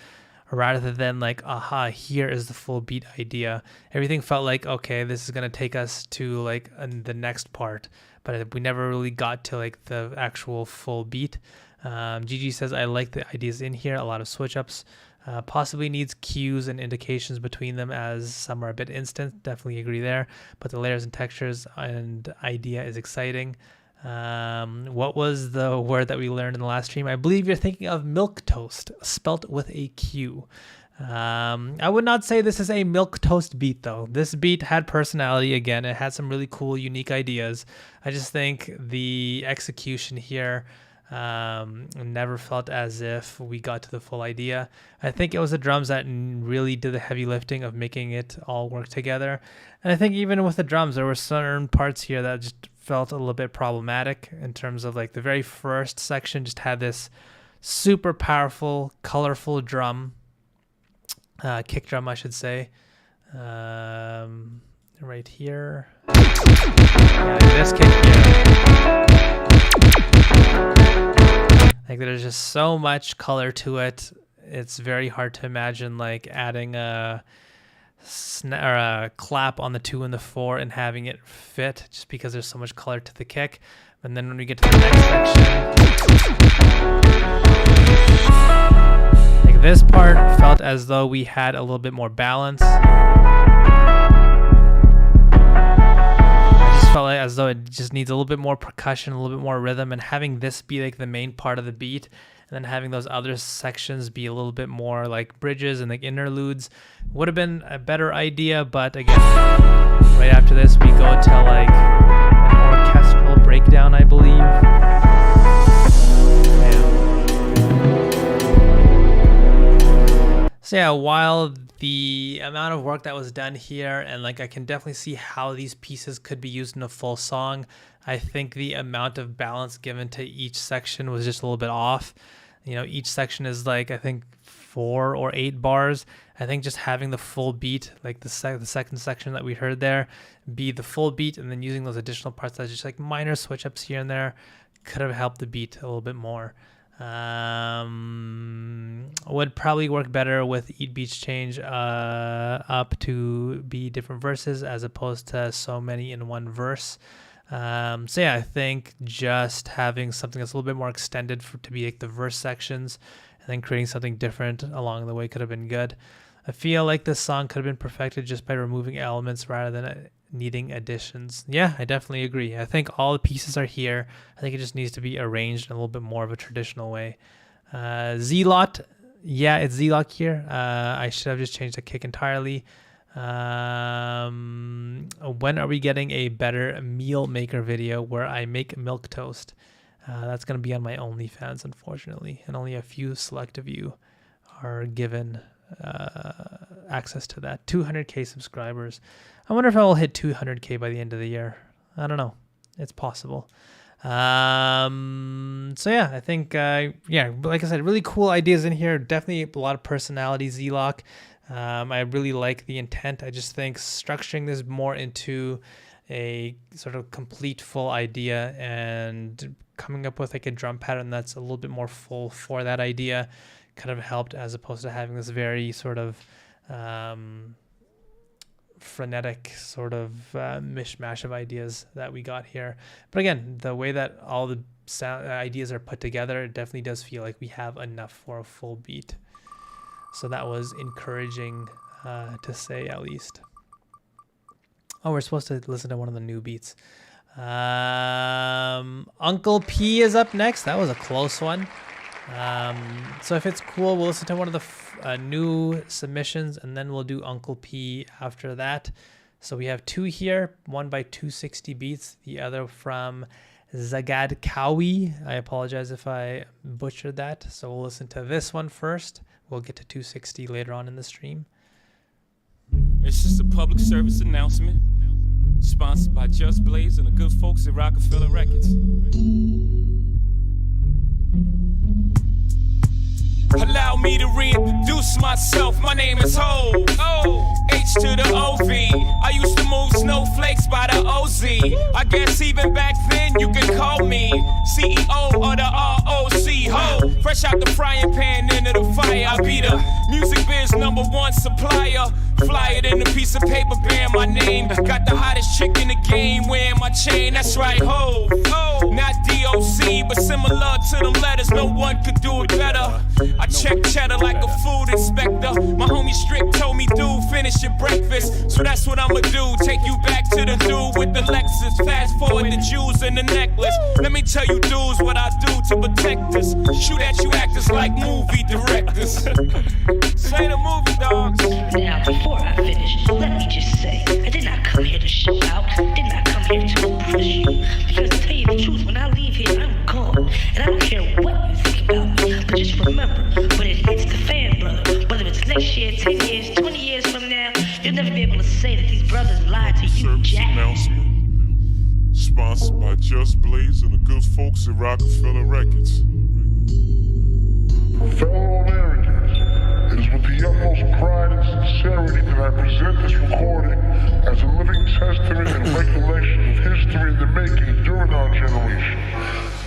rather than like, aha, here is the full beat idea. Everything felt like, okay, this is going to take us to like the next part, but we never really got to like the actual full beat. Gigi says, I like the ideas in here, a lot of switch ups. Possibly needs cues and indications between them, as some are a bit instant. Definitely agree there. But the layers and textures and idea is exciting. What was the word that we learned in the last stream? I believe you're thinking of milk toast, spelt with a Q. I would not say this is a milk toast beat though. This beat had personality again. It had some really cool, unique ideas. I just think the execution here never felt as if we got to the full idea. I think it was the drums that really did the heavy lifting of making it all work together. And I think even with the drums, there were certain parts here that just felt a little bit problematic in terms of like the very first section just had this super powerful, colorful drum, kick drum, I should say. Right here. Yeah, this kick here. Like there's just so much color to it. It's very hard to imagine like adding a clap on the 2 and the 4 and having it fit, just because there's so much color to the kick. And then when we get to the next section, like this part felt as though we had a little bit more balance. Felt like as though it just needs a little bit more percussion, a little bit more rhythm, and having this be like the main part of the beat, and then having those other sections be a little bit more like bridges and like interludes would have been a better idea. But again, right after this we go to like an orchestral breakdown, I believe. So yeah, while the amount of work that was done here, and like I can definitely see how these pieces could be used in a full song, I think the amount of balance given to each section was just a little bit off. You know, each section is like, I think 4 or 8 bars. I think just having the full beat, like the second section that we heard there, be the full beat, and then using those additional parts that's just like minor switch ups here and there could have helped the beat a little bit more. Would probably work better with each beat change up to be different verses as opposed to so many in one verse. So yeah, I think just having something that's a little bit more extended to be like the verse sections, and then creating something different along the way could have been good. I feel like this song could have been perfected just by removing elements rather than needing additions. Yeah, I definitely agree. I think all the pieces are here. I think it just needs to be arranged in a little bit more of a traditional way. Z-Lot, yeah, it's Z-Lock here. I should have just changed the kick entirely. When are we getting a better meal maker video where I make milk toast? That's going to be on my OnlyFans, unfortunately, and only a few select of you are given access to that. 200k subscribers. I wonder if I will hit 200k by the end of the year. I don't know. It's possible. So yeah, I think yeah, like I said, really cool ideas in here. Definitely a lot of personality. Z-Lock. I really like the intent. I just think structuring this more into a sort of complete full idea and coming up with like a drum pattern that's a little bit more full for that idea kind of helped, as opposed to having this very sort of frenetic sort of mishmash of ideas that we got here. But again, the way that all the ideas are put together, it definitely does feel like we have enough for a full beat. So that was encouraging to say, at least. Oh, we're supposed to listen to one of the new beats. Uncle P is up next. That was a close one. So if it's cool, we'll listen to one of the new submissions, and then we'll do Uncle P after that. So we have two here, one by 260 Beats, the other from Zagad Kawi. I apologize if I butchered that. So we'll listen to this one first. We'll get to 260 later on in the stream. It's just a public service announcement, sponsored by Just Blaze and the good folks at Rockefeller Records. Allow me to reintroduce myself. My name is Ho. H to the O-V. I used to move snowflakes by the O-Z. I guess even back then you can call me CEO of the ROC. Ho. Fresh out the frying pan into the fire. I be the music biz #1 supplier. Fly it in a piece of paper bearing my name. Got the hottest chick in the game wearing my chain. That's right, Ho. Not DOC, but similar to them letters. No one could do it better. I check cheddar like a food inspector. My homie Strick told me, dude, finish your breakfast. So that's what I'ma do. Take you back to the dude with the Lexus. Fast forward the jewels and the necklace. Let me tell you, dudes, what I do to protect us. Shoot at you actors like movie directors. Say the movie, dogs. Now, before I finish, let me just say, I did not come here to show out. Did not come here to impress you. Because to tell you the truth, when I leave here, I'm gone. And I don't care what you think about me. But just remember, when it hits the fan, brother, whether it's next year, 10 years, 20 years from now, you'll never be able to say that these brothers lied to you, Jack. Announcement sponsored by Just Blaze and the good folks at Rockefeller Records. Fellow Americans, it is with the utmost pride and sincerity that I present this recording as a living testament and recollection of history in the making during our generation.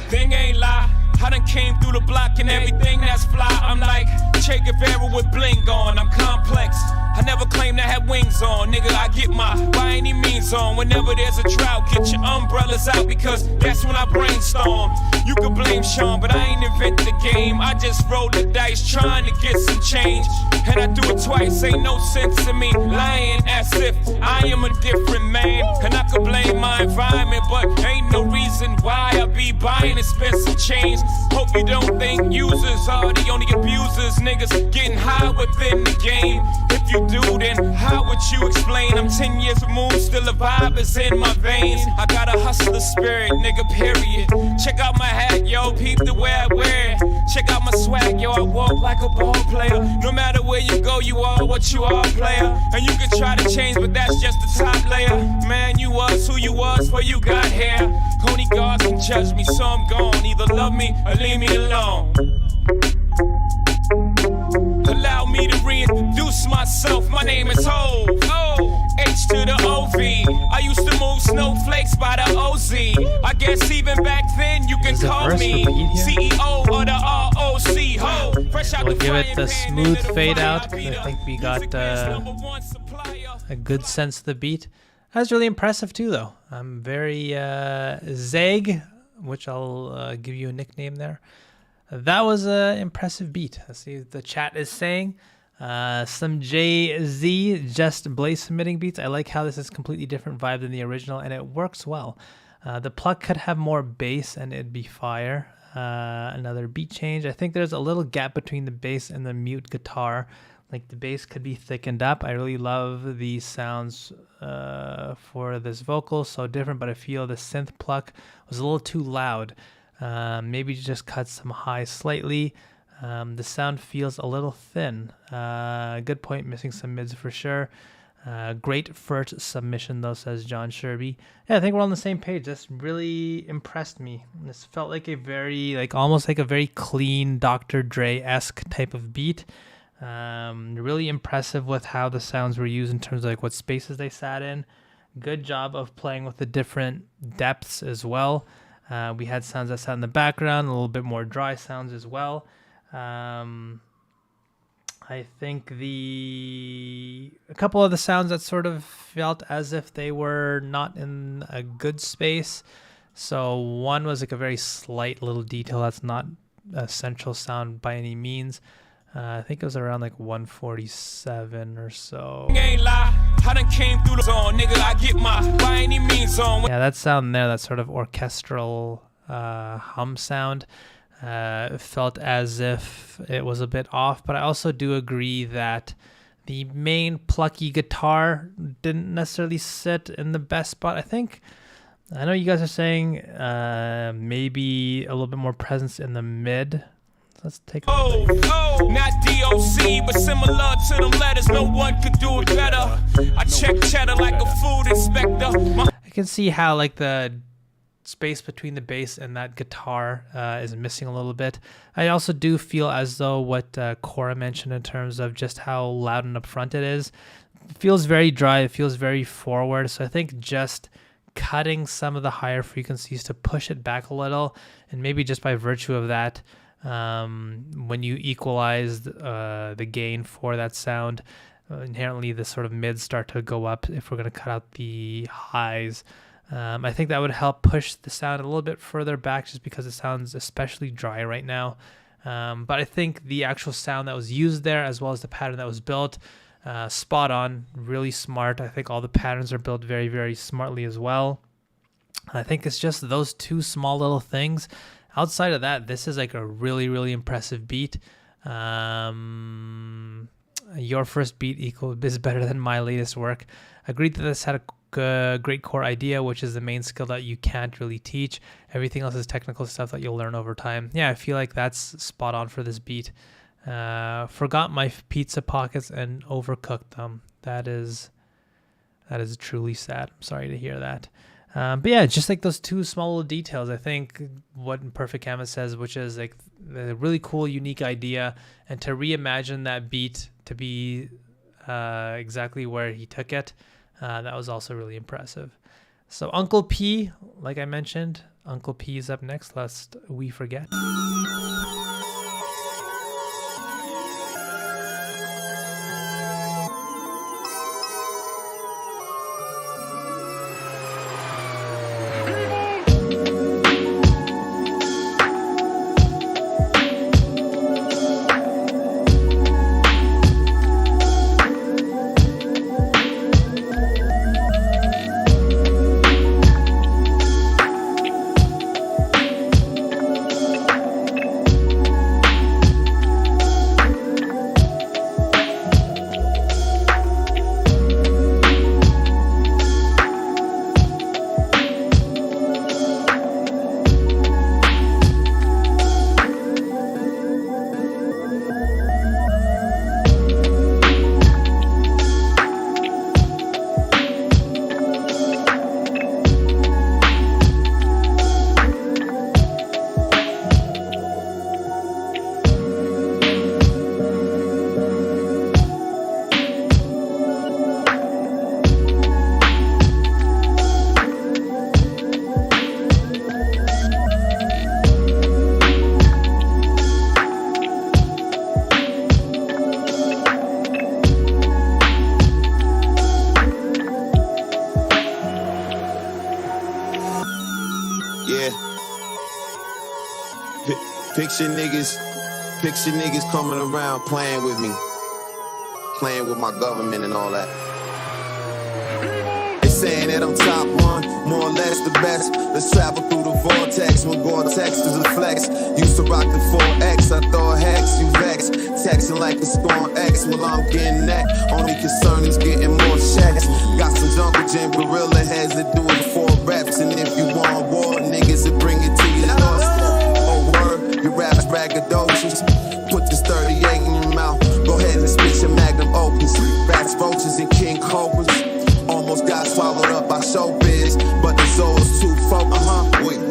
Thing ain't lie. I done came through the block and everything that's fly. I'm like Che Guevara with bling on. I'm complex. I never claimed I had wings on. Nigga, I get my by any means on. Whenever there's a drought, get your umbrellas out because that's when I brainstorm. You could blame Sean, but I ain't invent the game. I just roll the dice trying to get some change. And I do it twice, ain't no sense in me lying as if I am a different man. And I could blame my environment, but ain't no reason why I be buying expensive chains. Hope you don't think users are the only abusers. Niggas getting high within the game. If you do, then how would you explain? I'm 10 years removed, still a vibe is in my veins. I got a hustler spirit, nigga, period. Check out my hat, yo, peep the way I wear it. Check out my swag, yo, I walk like a ball player. No matter where you go, you are what you are, player. And you can try to change, but that's just the top layer. Man, you was who you was before you got here. Only God can judge me, so I'm gone. Either love me or leave me alone. Allow me to reintroduce myself. My name is Ho. H to the O-V. I used to move snowflakes by the O-Z. I guess even back then you can call me CEO of the ROC. Ho. Fresh out We'll the give it the frying pan smooth into the fade fire. out because I think we got a good sense of the beat. That's really impressive too, though. I'm very Zeg, which I'll give you a nickname there. That was an impressive beat. Let's see what the chat is saying. Some Jay-Z, Just Blaze submitting beats. I like how this is completely different vibe than the original, and it works well. The pluck could have more bass and it'd be fire. Another beat change. I think there's a little gap between the bass and the mute guitar. Like the bass could be thickened up. I really love these sounds for this vocal. So different, but I feel the synth pluck was a little too loud. Maybe just cut some highs slightly. The sound feels a little thin. Good point, missing some mids for sure. Great first submission though, says John Sherby. Yeah, I think we're on the same page. This really impressed me. This felt like a very, almost like a very clean Dr. Dre-esque type of beat. Really impressive with how the sounds were used in terms of like what spaces they sat in. Good job of playing with the different depths as well. We had sounds that sat in the background, a little bit more dry sounds as well. I think a couple of the sounds that sort of felt as if they were not in a good space. So one was like a very slight little detail that's not a central sound by any means. I think it was around like 147 or so. Ain't lie, I done came through the zone, nigga. I get my by any means on. Yeah, that sound there, that sort of orchestral hum sound. Felt as if it was a bit off, but I also do agree that the main plucky guitar didn't necessarily sit in the best spot. I know you guys are saying maybe a little bit more presence in the mid. Let's take a look. Not DOC, but similar to them letters. No one could do it better. I check cheddar like a food inspector. I can see how like the space between the bass and that guitar is missing a little bit. I also do feel as though what Cora mentioned in terms of just how loud and upfront it is, it feels very dry, it feels very forward. So I think just cutting some of the higher frequencies to push it back a little, and maybe just by virtue of that, when you equalize the gain for that sound, inherently the sort of mids start to go up if we're going to cut out the highs. I think that would help push the sound a little bit further back just because it sounds especially dry right now. But I think the actual sound that was used there, as well as the pattern that was built, spot on, really smart. I think all the patterns are built very, very smartly as well. I think it's just those two small little things. Outside of that, this is like a really, really impressive beat. Your first beat is better than my latest work. Agreed that this had a great core idea, which is the main skill that you can't really teach. Everything else is technical stuff that you'll learn over time. Yeah, I feel like that's spot on for this beat. Forgot my pizza pockets and overcooked them. That is truly sad. I'm sorry to hear that. But yeah, just like those two small little details, I think what Perfect Canvas says, which is like a really cool, unique idea, and to reimagine that beat to be exactly where he took it, that was also really impressive. So Uncle P, like I mentioned, Uncle P is up next, lest we forget. Picture niggas coming around playing with me. playing with my government and all that. They saying that I'm top one, more or less the best. Let's travel through the vortex when Gore-Tex is a flex. Used to rock the 4X, I throw a hex, you vex. Texting like it's going X, well I'm getting that. Only concern is getting more checks. Got some jungle gym gorilla heads that do it for reps. And if you want war, niggas that bring it to your doorstep. Oh word, your rap's braggadocious. Put this 38 in your mouth, go ahead and spit your magnum opus. Bats, roaches, and king cobras. Almost got swallowed up by showbiz, but the soul's too focused.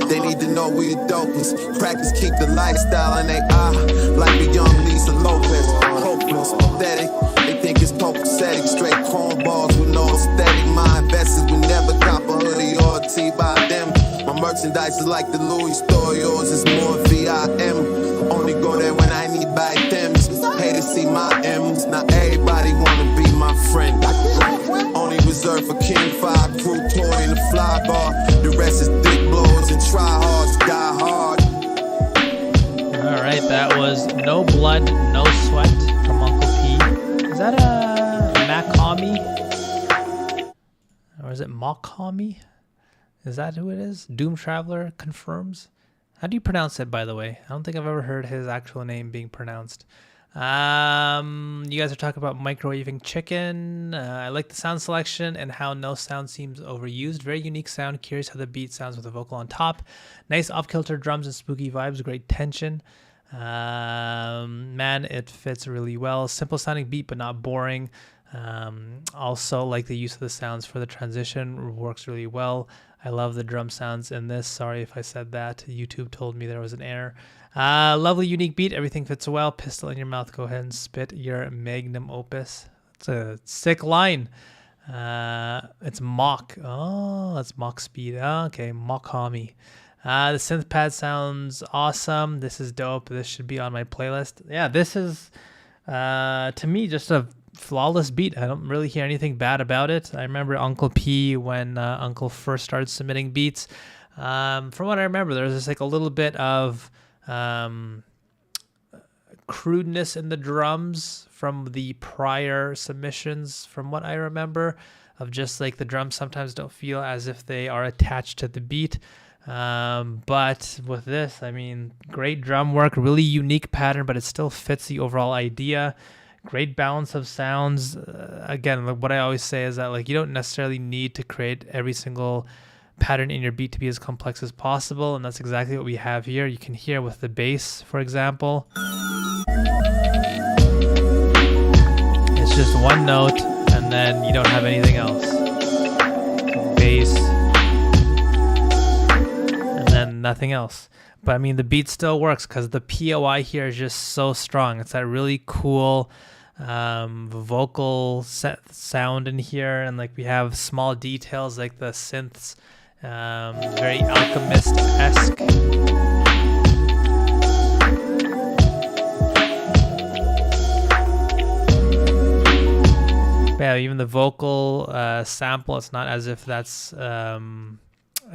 They need to know we the dopest. Practice keep the lifestyle in their eye, like the young Lisa Lopez. Hopeless, pathetic. They think it's copacetic. Straight cornballs with no aesthetic. My investors would never cop a hoodie or a tee by them. My merchandise is like the Louis store. Yours is more VIM. Only go there when I need buy thems. Hate to see my M's. Not everybody wanna be my friend. Only reserved for King 5 crew, toy in the fly bar. The rest is dick blows and try hard to die hard. Alright, that was No Blood, No Sweat from Uncle P. Is that a Makami? Or is it Makami? Is that who it is? Doom Traveler confirms. How do you pronounce it, by the way? I don't think I've ever heard his actual name being pronounced. You guys are talking about microwaving chicken. I like the sound selection and how no sound seems overused. Very unique sound. Curious how the beat sounds with a vocal on top. Nice off-kilter drums and spooky vibes. Great tension. Man, it fits really well. Simple sounding beat, but not boring. Also like the use of the sounds for the transition. Works really well. I love the drum sounds in this. Sorry if I said that. YouTube told me there was an error. Lovely, unique beat. Everything fits well. Pistol in your mouth. Go ahead and spit your magnum opus. It's a sick line. It's Mach. Oh, that's Mach speed. Oh, okay, Makami. The synth pad sounds awesome. This is dope. This should be on my playlist. Yeah, this is, to me, just a flawless beat. I don't really hear anything bad about it. I remember Uncle P when Uncle first started submitting beats. From what I remember, there was just like a little bit of crudeness in the drums from the prior submissions, from what I remember, of just like the drums sometimes don't feel as if they are attached to the beat. But with this, I mean, great drum work, really unique pattern, but it still fits the overall idea. Great balance of sounds. Again, like what I always say is that like you don't necessarily need to create every single pattern in your beat to be as complex as possible, and that's exactly what we have here. You can hear with the bass, for example. It's just one note, and then you don't have anything else. Bass, and then nothing else. But I mean, the beat still works because the POI here is just so strong. It's that really cool vocal sound in here, and like we have small details like the synths, very Alchemist-esque. Yeah, even the vocal sample, it's not as if that's a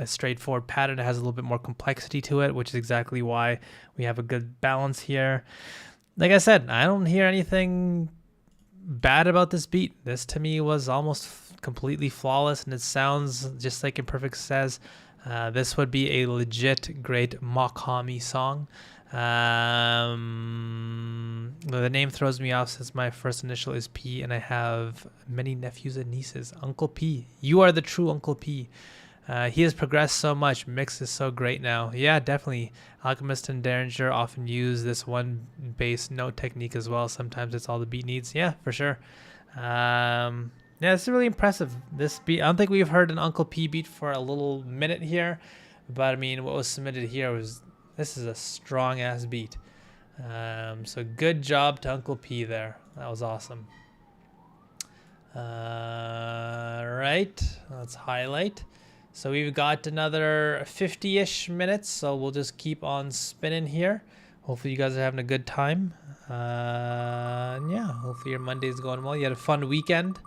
straightforward pattern. It has a little bit more complexity to it, which is exactly why we have a good balance here. Like I said, I don't hear anything bad about this beat. This to me was almost completely flawless, and it sounds just like Imperfect says. This would be a legit great Makami song. The name throws me off since my first initial is P, and I have many nephews and nieces. Uncle P. You are the true Uncle P. He has progressed so much. Mix is so great now. Yeah, definitely. Alchemist and Derringer often use this one bass note technique as well. Sometimes it's all the beat needs. Yeah, for sure. Yeah, it's really impressive. This beat, I don't think we've heard an Uncle P beat for a little minute here, but I mean, what was submitted here was, this is a strong ass beat. So good job to Uncle P there. That was awesome. Right, let's highlight. So we've got another 50-ish minutes, so we'll just keep on spinning here. Hopefully you guys are having a good time. Yeah, hopefully your Monday's going well. You had a fun weekend.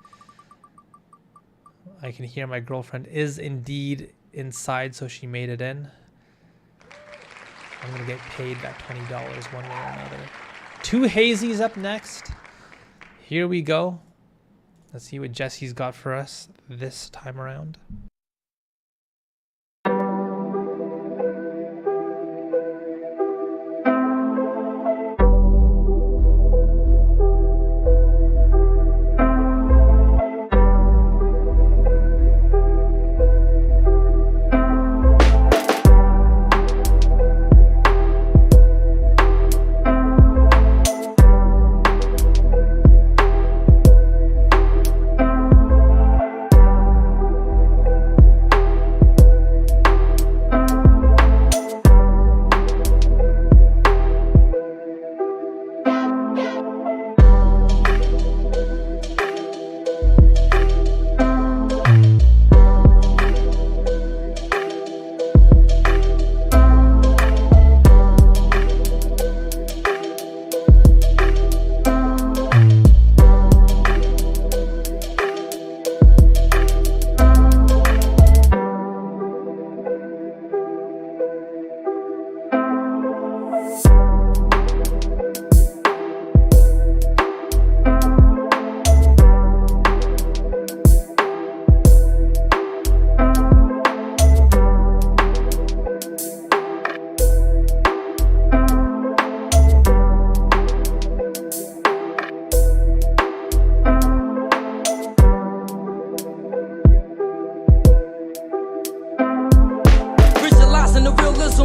I can hear my girlfriend is indeed inside, so she made it in. I'm gonna get paid that $20 one way or another. 2 hazies up next. Here we go. Let's see what Jesse's got for us this time around.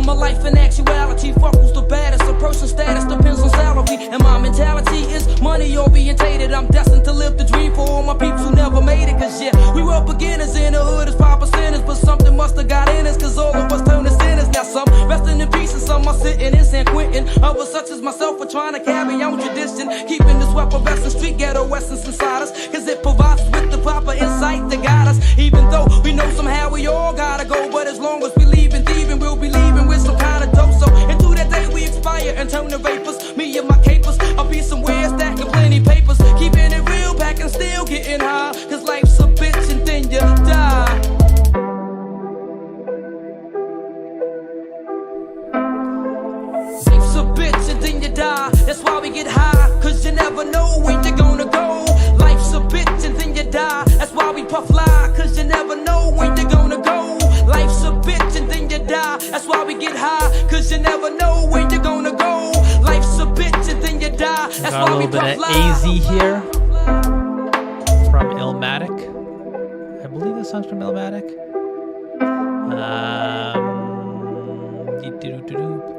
My life in actuality, fuck who's the baddest. A person's status depends on salary, and my mentality is money orientated. I'm destined to live the dream for all my peeps who never made it. Cause yeah, we were beginners in the hood as 5%ers, but something must have got in us, cause all of us turned to sinners. Now some resting in peace and some are sitting in San Quentin. Others such as myself are trying to carry on tradition, keeping this weapon vest and street ghetto essence inside us, cause it provides us with the proper insight to guide us. Even though we know somehow we all gotta go, but as long as we leave and thieving, we'll be leaving with some kind of dope. So into that day we expire and turn to vapors. Me and my capers, I'll be somewhere stacking plenty papers, keeping it real, packing still getting high, cause life's a bitch and then you die. Life's a bitch and then you die. That's why we get high, cause you never know when you're gonna go. Life's a bitch and then you die. That's why we puff lie, cause you never know when you're gonna go. Life's a bitch and then you die. That's why we get high, cause you never know when you're gonna go. Life's a bitch and then you die. That's Got a why we little bit puff of lie. AZ here from Illmatic. I believe this song's from Illmatic.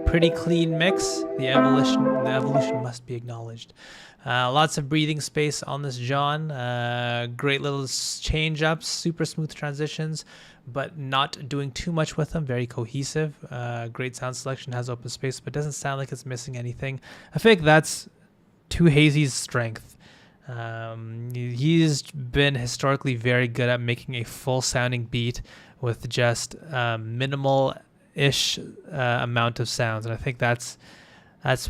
Pretty clean mix. The evolution must be acknowledged. Lots of breathing space on this John. Great little change ups, super smooth transitions, but not doing too much with them. Very cohesive. Great sound selection, has open space, but doesn't sound like it's missing anything. I think that's Too Hazy's strength. He's been historically very good at making a full sounding beat with just minimal-ish amount of sounds, and I think that's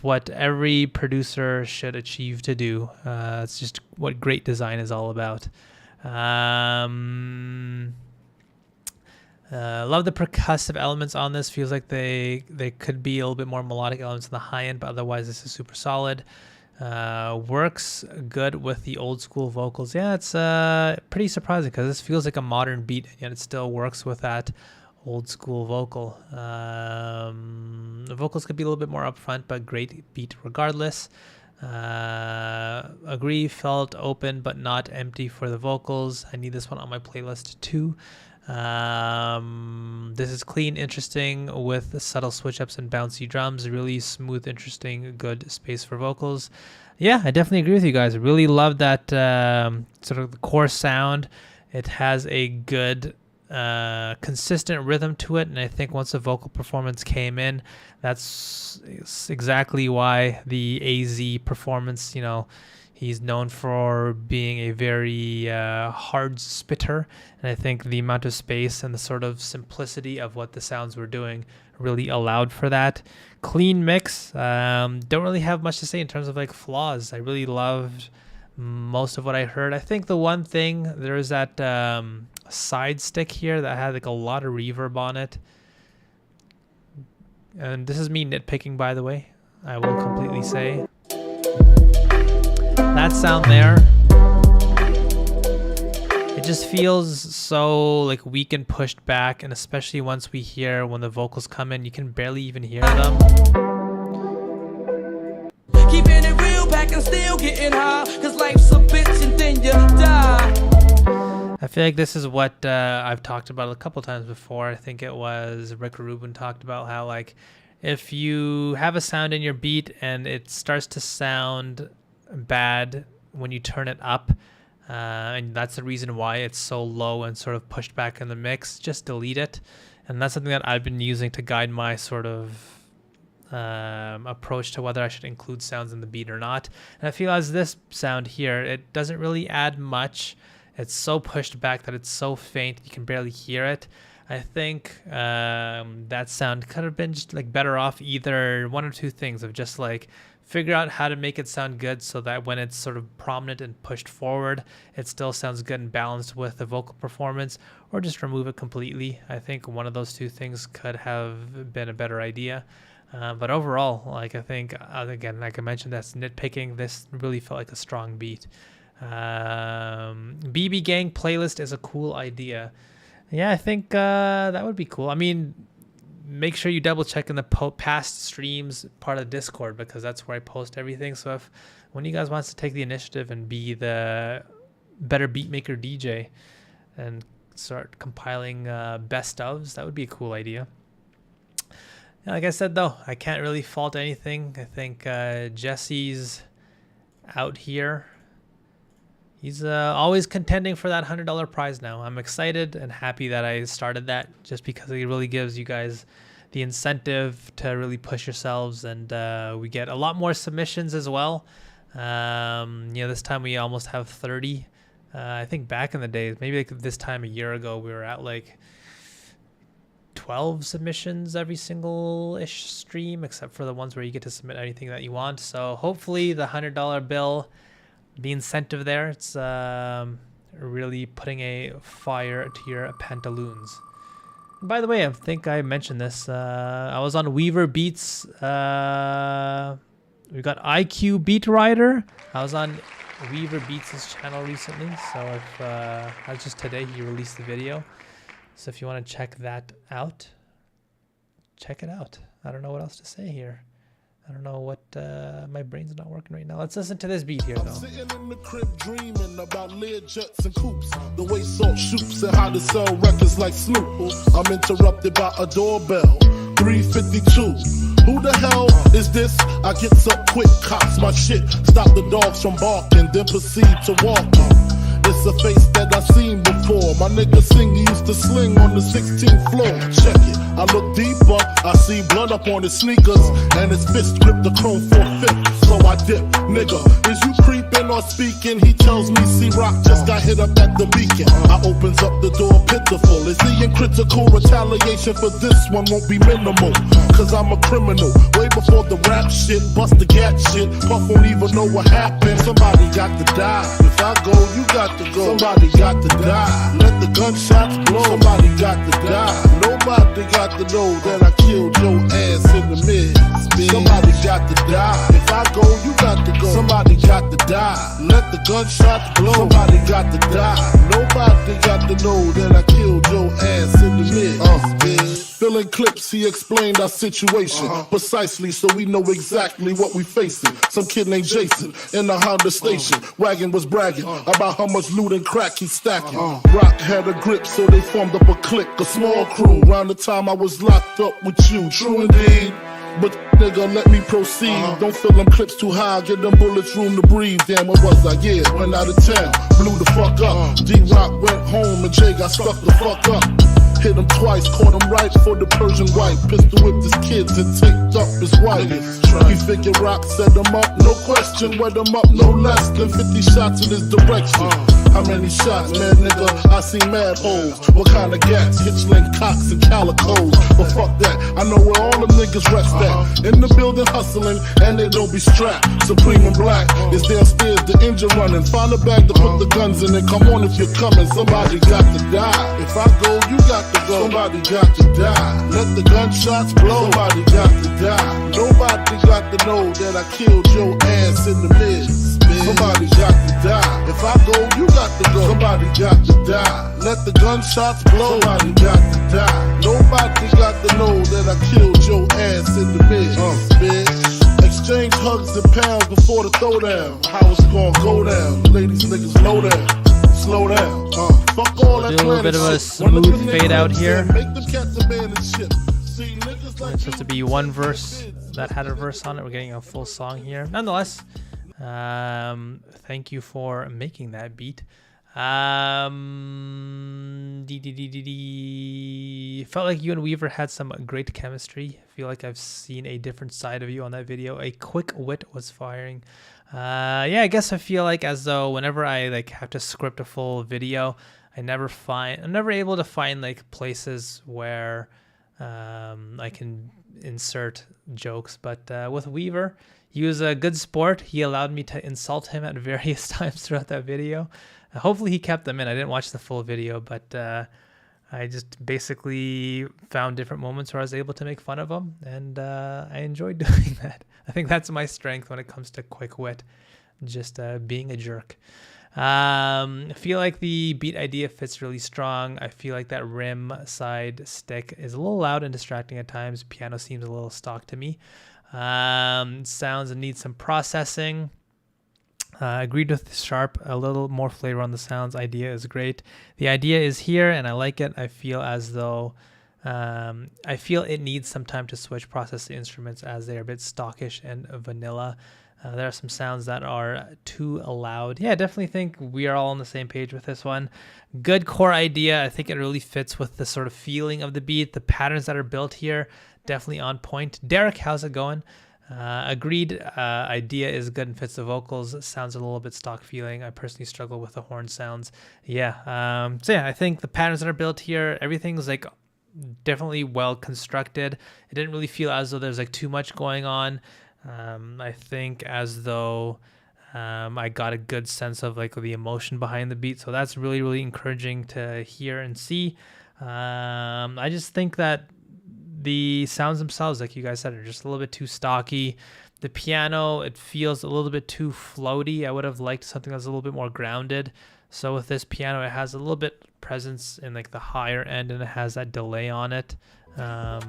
what every producer should achieve to do. It's just what great design is all about. Love the percussive elements on this. Feels like they could be a little bit more melodic elements on the high end, but otherwise this is super solid. Works good with the old school vocals. Yeah, it's pretty surprising because this feels like a modern beat, and yet it still works with that old school vocal. The vocals could be a little bit more upfront, but great beat regardless. Agree, felt open but not empty for the vocals. I need this one on my playlist too. This is clean, interesting with subtle switch ups and bouncy drums. Really smooth, interesting, good space for vocals. Yeah, I definitely agree with you guys. I really love that sort of the core sound. It has a good consistent rhythm to it, and I think once the vocal performance came in, that's exactly why the AZ performance, he's known for being a very hard spitter, and I think the amount of space and the sort of simplicity of what the sounds were doing really allowed for that. Clean mix. Don't really have much to say in terms of like flaws. I really loved most of what I heard. I think the one thing, there's that side stick here that had like a lot of reverb on it, and this is me nitpicking, by the way, I will completely say. That sound there it just feels so like weak and pushed back, and especially once we hear when the vocals come in, you can barely even hear them. Keeping it real, back and still getting high, cause life's a bitch and then you die. I feel like this is what I've talked about a couple times before. I think it was Rick Rubin talked about how like if you have a sound in your beat and it starts to sound bad when you turn it up, and that's the reason why it's so low and sort of pushed back in the mix, just delete it. And that's something that I've been using to guide my sort of approach to whether I should include sounds in the beat or not. And I feel as this sound here, it doesn't really add much. It's so pushed back that it's so faint you can barely hear it. I think that sound could have been just like better off either one or two things of just like figure out how to make it sound good so that when it's sort of prominent and pushed forward, it still sounds good and balanced with the vocal performance, or just remove it completely. I think one of those two things could have been a better idea. But overall, like I think, again, like I mentioned, that's nitpicking. This really felt like a strong beat. BB Gang playlist is a cool idea. Yeah, I think that would be cool. I mean, make sure you double check in the past streams part of the Discord, because that's where I post everything. So if one of you guys wants to take the initiative and be the better Beatmaker DJ and start compiling best ofs, that would be a cool idea. Like I said, though, I can't really fault anything. I think Jesse's out here. He's always contending for that $100 prize now. I'm excited and happy that I started that, just because it really gives you guys the incentive to really push yourselves, and we get a lot more submissions as well. This time we almost have 30. I think back in the days, maybe like this time a year ago, we were at like 12 submissions every single-ish stream, except for the ones where you get to submit anything that you want. So hopefully the $100 bill, the incentive there, it's really putting a fire to your pantaloons. And by the way, I think I mentioned this. I was on Weaver Beats. We got IQ Beat Rider. I was on Weaver Beats' channel recently. So if that's just today, he released the video. So if you want to check that out, check it out. I don't know what else to say here. I don't know what, my brain's not working right now. Let's listen to this beat here, though. I'm sitting in the crib dreaming about Learjets and coops, the way Salt shoots and how to sell records like Snoop. I'm interrupted by a doorbell, 3:52. Who the hell is this? I gets up quick, cops my shit, stop the dogs from barking, then proceed to walk. It's a face that I've seen before. My nigga Sing used to sling on the 16th floor. Check it, I look deeper, I see blood up on his sneakers, and his fist grip the chrome 450. So I dip, nigga, is you creeping or speaking? He tells me C-Rock just got hit up at the beacon. I opens up the door pitiful. Is he in critical? Retaliation for this one won't be minimal, cause I'm a criminal. Way before the rap shit, bust the gat shit. Puff won't even know what happened. Somebody got to die. If I go, you got to go. Somebody got to die. Let the gunshots blow. Somebody got to die. Nobody got to know that I killed your ass in the mid. Somebody got to die. If I go, you got to go. Somebody got to die. Let the gunshots blow. Somebody got to die. Nobody got to know that I killed your ass in the mid. Filling clips, he explained our situation precisely, so we know exactly what we facing. Some kid named Jason in the Honda station wagon was bragging about how much loot and crack he's stacking. Rock had a grip, so they formed up a clique, a small crew. Around the time I was locked up with you, true indeed. But nigga, let me proceed. Don't fill them clips too high, give them bullets room to breathe. Damn, what was I? Yeah, went out of town, blew the fuck up. D-Rock went home and Jay got stuck the fuck up. Hit him twice, caught him right for the Persian wife. Pistol whipped his kids and taped up his wife. He figured Rock set him up, no question. Wet him up no less than 50 shots in his direction. How many shots, man, nigga? I seen mad holes. What kind of gas? Hitchling cocks and calicos. But fuck that, I know where all them niggas rest at. In the building hustling, and they don't be strapped. Supreme and Black is downstairs, the engine running. Find a bag to put the guns in it. Come on if you're coming, somebody got to die. If I go, you got to go. Somebody got to die. Let the gunshots blow. Somebody got to die. Nobody got to know that I killed your ass in the mid. Somebody got to die. If I go, you got to go. Somebody got to die. Let the gunshots blow. Somebody got to die. Nobody got to know that I killed your ass in the mid. Bitch. Exchange hugs and pounds before the throwdown. How it's gonna go down. Ladies, niggas, slow down. Slow down. Fuck all that. Do a little bit of a smooth fade out here. It's supposed to be one verse that had a verse on it. We're getting a full song here. Nonetheless, thank you for making that beat. Felt like you and Weaver had some great chemistry. Feel like I've seen a different side of you on that video. A quick wit was firing. Yeah, I guess I feel like as though whenever I like have to script a full video, I'm never able to find like places where I can insert jokes. But with Weaver, he was a good sport. He allowed me to insult him at various times throughout that video. Hopefully he kept them in. I didn't watch the full video, but I just basically found different moments where I was able to make fun of him, and I enjoyed doing that. I think that's my strength when it comes to quick wit, just being a jerk. I feel like the beat idea fits really strong. I feel like that rim side stick is a little loud and distracting at times. Piano seems a little stock to me. Sounds need some processing. Agreed with Sharp, a little more flavor on the sounds. Idea is great. The idea is here and I like it. I feel as though I feel it needs some time to switch process the instruments as they're a bit stockish and vanilla. There are some sounds that are too loud. Yeah, I definitely think we are all on the same page with this one. Good core idea. I think it really fits with the sort of feeling of the beat. The patterns that are built here, definitely on point. Derek, how's it going? Agreed. Idea is good and fits the vocals. Sounds a little bit stock feeling. I personally struggle with the horn sounds. Yeah. So yeah, I think the patterns that are built here, everything's like definitely well constructed. It didn't really feel as though there's like too much going on. I think as though I got a good sense of like the emotion behind the beat. So that's really, really encouraging to hear and see. I just think that the sounds themselves, like you guys said, are just a little bit too stocky. The piano, it feels a little bit too floaty. I would have liked something that's a little bit more grounded. So with this piano, it has a little bit presence in like the higher end, and it has that delay on it. And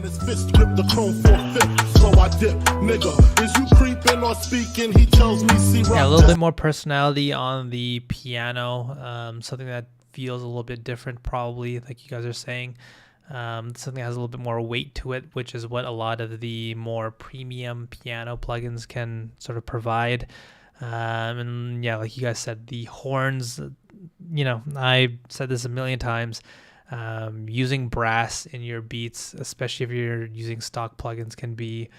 his fist grip the chrome for fit, so I dip. Nigga, is you creeping or speaking? He tells me, see, yeah, a little bit more personality on the piano. Something that feels a little bit different, probably, like you guys are saying. Something that has a little bit more weight to it, which is what a lot of the more premium piano plugins can sort of provide. And yeah, like you guys said, the horns, you know, I said this a million times. Using brass in your beats, especially if you're using stock plugins, can be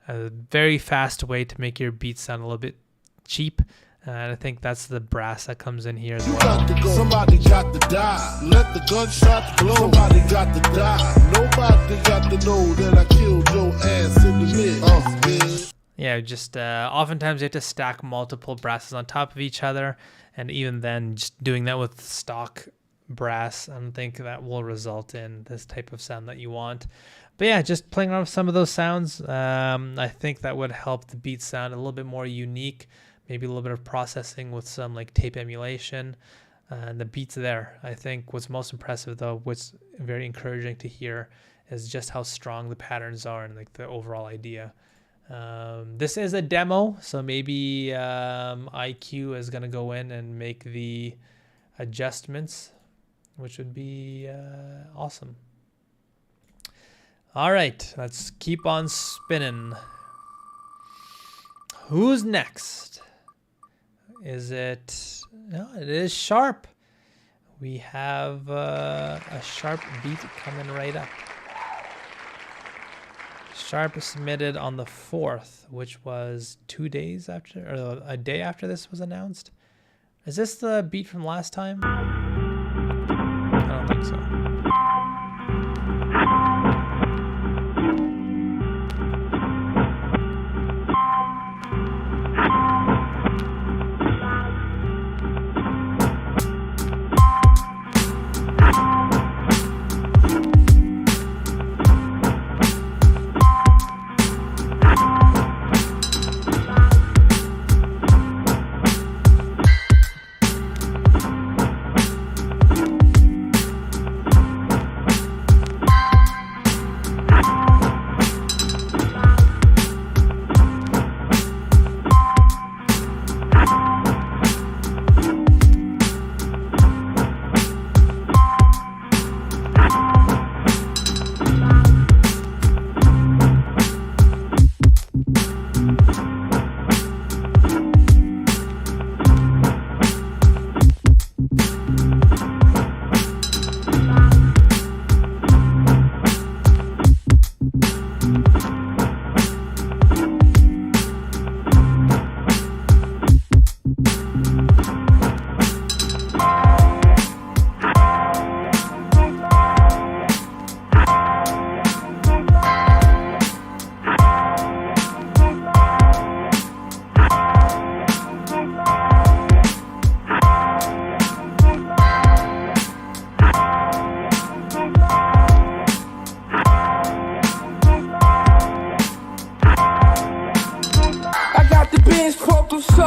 a very fast way to make your beats sound a little bit cheap. And I think that's the brass that comes in here as well. Somebody got to die. Let the gunshots blow. Somebody got to die. Nobody got to know that I killed your ass in the mid. Yeah, just oftentimes you have to stack multiple brasses on top of each other, and even then, just doing that with stock brass, I don't think that will result in this type of sound that you want. But yeah, just playing around with some of those sounds, I think that would help the beat sound a little bit more unique. Maybe a little bit of processing with some like tape emulation, and the beats there. I think what's most impressive, though, what's very encouraging to hear, is just how strong the patterns are and like the overall idea. This is a demo, so maybe IQ is gonna go in and make the adjustments, which would be awesome. All right, let's keep on spinning. Who's next? Is it? No, it is Sharp. We have a Sharp beat coming right up. Sharp submitted on the 4th, which was 2 days after, or a day after this was announced. Is this the beat from last time? I don't think so.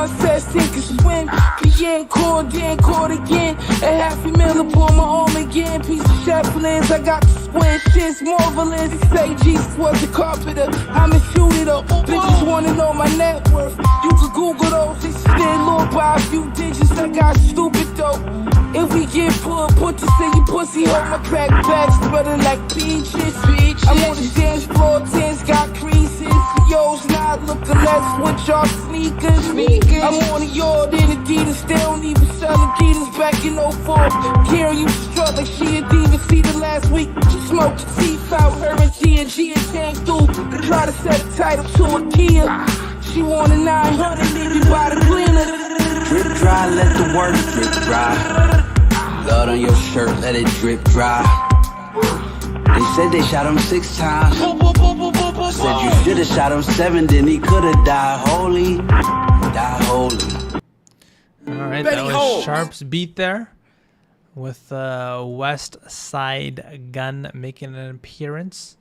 sunset, sink or swim. Again, caught again. A $500,000 upon my arm again. Piece of Chaplins, I got the squint, shit's marvelous. They say Jesus was a carpenter, I'm a shooter though. Bitches wanna know my net worth. You can Google those, they stand low by a few digits. I got stupid though. If we get put this in your pussy, hold my crack back, spreading like peaches. I'm on the dance floor, tens got creases. Yo's not looking less with y'all sneakers. I'm on the yard in Adidas, they don't even sell Adidas back in 04. Karen used to strut like she a diva. See the last week, she smoked the teeth out, her and G and came through. Try to set a title to a Kia. She want a 900, nigga by the cleaner. Drip dry, let the work drip dry. Blood on your shirt, let it drip dry. They said they shot him 6 times. Said you should've shot him 7, then he could've died holy. Die holy. Alright, that was Sharp's beat there. With West Side Gun making an appearance.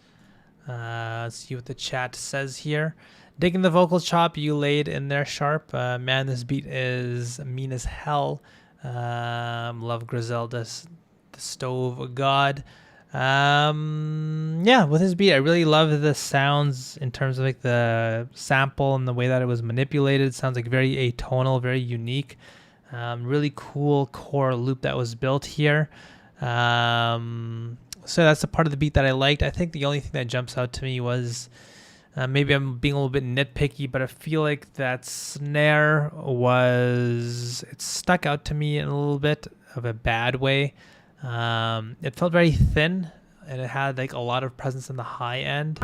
Let's see what the chat says here. Digging the vocal chop you laid in there, Sharp. Man, this beat is mean as hell. Love Griselda's the Stove God. Yeah, with his beat, I really love the sounds in terms of like the sample and the way that it was manipulated. It sounds like very atonal, very unique. Really cool core loop that was built here. So that's the part of the beat that I liked. I think the only thing that jumps out to me was maybe I'm being a little bit nitpicky, but I feel like that snare it stuck out to me in a little bit of a bad way. It felt very thin, and it had like a lot of presence in the high end.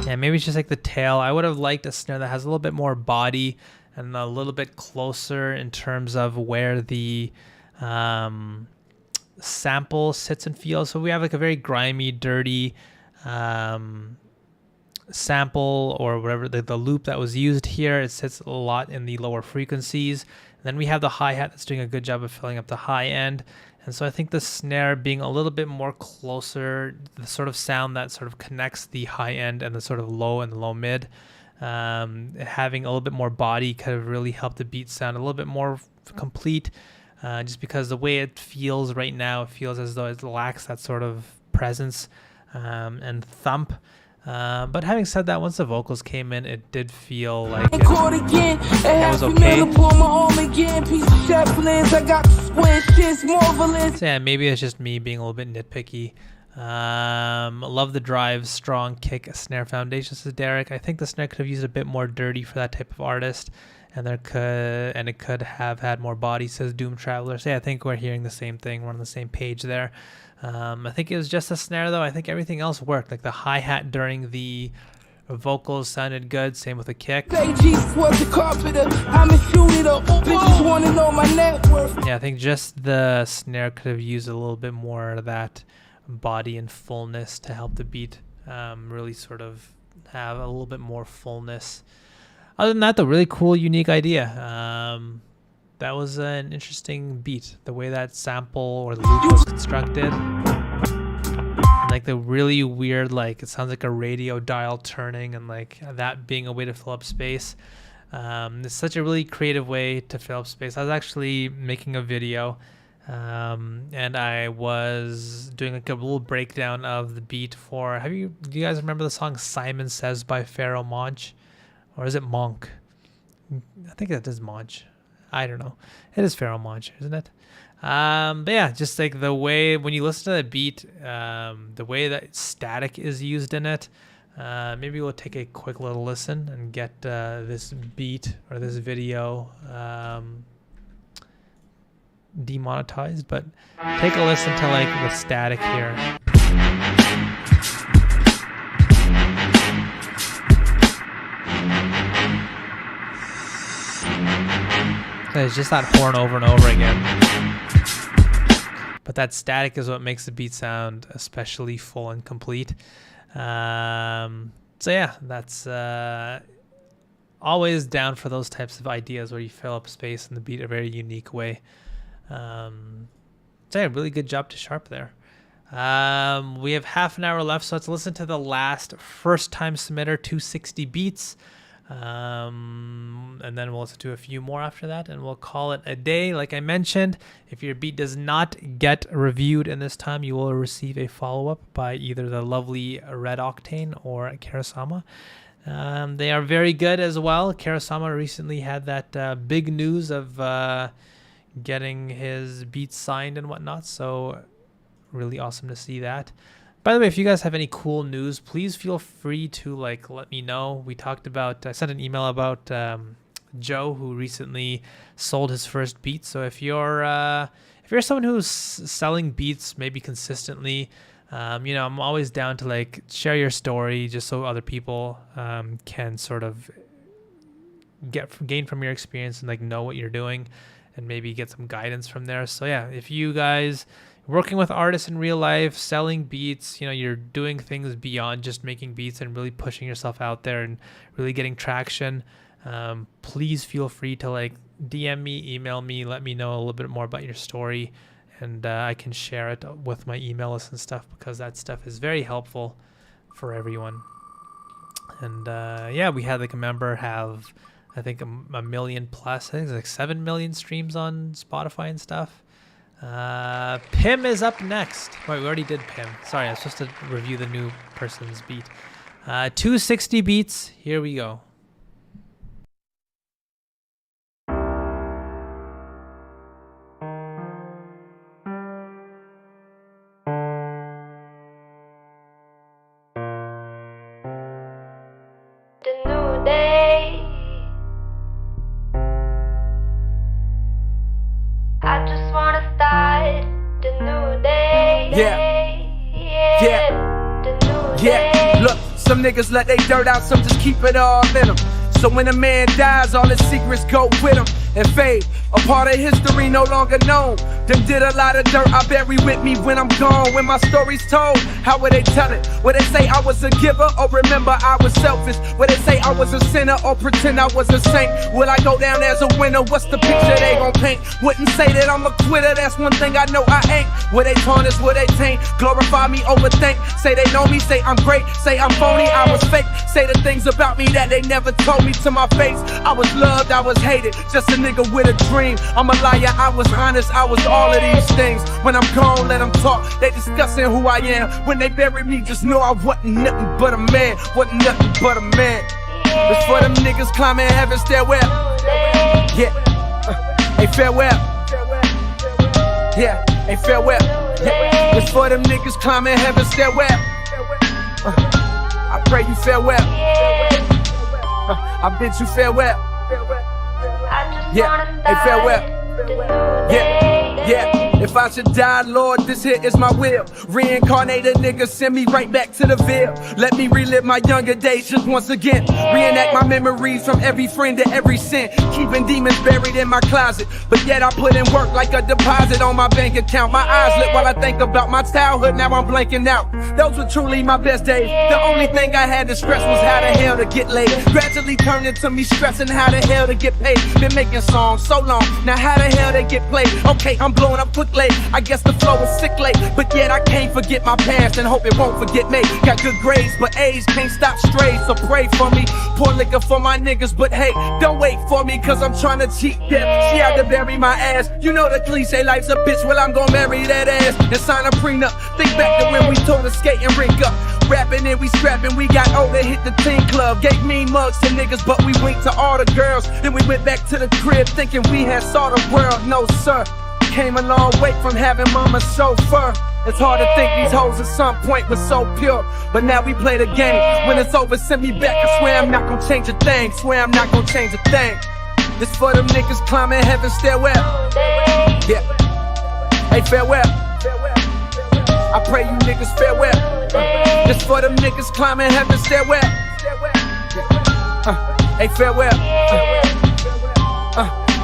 Yeah, maybe it's just like the tail. I would have liked a snare that has a little bit more body and a little bit closer in terms of where the sample sits and feels. So we have like a very grimy, dirty sample or whatever, the loop that was used here. It sits a lot in the lower frequencies. And then we have the hi-hat that's doing a good job of filling up the high end. And so I think the snare being a little bit more closer, the sort of sound that sort of connects the high end and the sort of low and the low mid, having a little bit more body kind of really helped the beat sound a little bit more complete. Just because the way it feels right now, it feels as though it lacks that sort of presence and thump. But having said that, once the vocals came in, it did feel like it was okay. So yeah, maybe it's just me being a little bit nitpicky. Love the drive, strong kick, snare foundation, says Derek. I think the snare could have used a bit more dirty for that type of artist. And it could have had more body, says Doom Traveler. So yeah, I think we're hearing the same thing. We're on the same page there. I think it was just a snare though. I think everything else worked. Like the hi-hat during the vocals sounded good. Same with the kick. Yeah, I think just the snare could have used a little bit more of that body and fullness to help the beat really sort of have a little bit more fullness. Other than that, though, really cool, unique idea. That was an interesting beat. The way that sample or the loop was constructed. And like the really weird, like it sounds like a radio dial turning and like that being a way to fill up space. It's such a really creative way to fill up space. I was actually making a video and I was doing like a little breakdown of the beat for, do you guys remember the song Simon Says by Pharaoh Monch? Or is it Monk? I think that is Monch. I don't know. It is Pharaoh Monch, isn't it? But yeah, just like the way when you listen to the beat, the way that static is used in it. Maybe we'll take a quick little listen and get this beat or this video demonetized. But take a listen to like the static here. It's just that horn over and over again. But that static is what makes the beat sound especially full and complete. So yeah, that's always down for those types of ideas where you fill up space in the beat a very unique way. So yeah, really good job to Sharp there. We have half an hour left, so let's listen to the last first-time submitter, 260 beats. And then we'll listen to a few more after that, and we'll call it a day. Like I mentioned, if your beat does not get reviewed in this time, you will receive a follow-up by either the lovely Red Octane or Karasama. They are very good as well. Karasama recently had that big news of getting his beats signed and whatnot, so really awesome to see that. By the way, if you guys have any cool news, please feel free to let me know. We talked about, I sent an email about Joe, who recently sold his first beat. So if you're someone who's selling beats maybe consistently, I'm always down to share your story just so other people can sort of gain from your experience and know what you're doing and maybe get some guidance from there. So yeah, if you guys working with artists in real life, selling beats, you're doing things beyond just making beats and really pushing yourself out there and really getting traction, please feel free to DM me, email me, let me know a little bit more about your story, and I can share it with my email list and stuff, because that stuff is very helpful for everyone. And yeah, we had a member have, I think, a million plus, I think it's 7 million streams on Spotify and stuff. Pim is up next. Wait, we already did Pim. Sorry, I was supposed to review the new person's beat. 260 beats. Here we go. The new day. I just wanna start the new day. Yeah. Look, some niggas let they dirt out, some just keep it all in them. So when a man dies, all his secrets go with him and fade. A part of history no longer known. Them did a lot of dirt I bury with me when I'm gone. When my story's told, how would they tell it? Would they say I was a giver or remember I was selfish? Would they say I was a sinner or pretend I was a saint? Will I go down as a winner? What's the picture they gon' paint? Wouldn't say that I'm a quitter, that's one thing I know I ain't. Would they tarnish, would they taint? Glorify me, overthink. Say they know me, say I'm great. Say I'm phony, I was fake. Say the things about me that they never told me to my face. I was loved, I was hated, just a nigga with a dream. I'm a liar, I was honest, I was all of these things. When I'm gone, let them talk, they discussing who I am. When they bury me, just know I wasn't nothing but a man. Wasn't nothing but a man. It's for them niggas climbing heaven stairwell. Yeah, hey farewell. Yeah, hey farewell. Yeah, it's for them niggas climbing heaven stairwell. I pray you farewell. I bid you farewell. Yeah, hey farewell. Yeah. If I should die, Lord, this here is my will. Reincarnated nigga, send me right back to the Ville. Let me relive my younger days just once again. Reenact my memories from every friend to every sin. Keeping demons buried in my closet, but yet I put in work like a deposit on my bank account. My eyes lit while I think about my childhood, now I'm blanking out. Those were truly my best days. The only thing I had to stress was how the hell to get laid. Gradually turned into me stressing how the hell to get paid. Been making songs so long, now how the hell they get played? Okay, I'm blowing up quickly. I guess the flow is sick late, but yet I can't forget my past and hope it won't forget me. Got good grades, but A's can't stop strays, so pray for me. Pour liquor for my niggas, but hey, don't wait for me, cause I'm trying to cheat death. She had to bury my ass. You know the cliche, life's a bitch, well I'm gon' marry that ass and sign a prenup. Think back to when we tore the skating rink up. Rapping and we scrapping, we got older, hit the teen club. Gave mean mugs to niggas, but we winked to all the girls. Then we went back to the crib thinking we had saw the world. No sir, came a long way from having mama's chauffeur. It's hard to think these hoes at some point were so pure, but now we play the game. When it's over, send me back. I swear I'm not gonna change a thing. Swear I'm not gonna change a thing. This for them niggas climbing heaven stairwell. Yeah. Hey, farewell. I pray you niggas farewell. This for them niggas climbing heaven stairwell. Hey, farewell.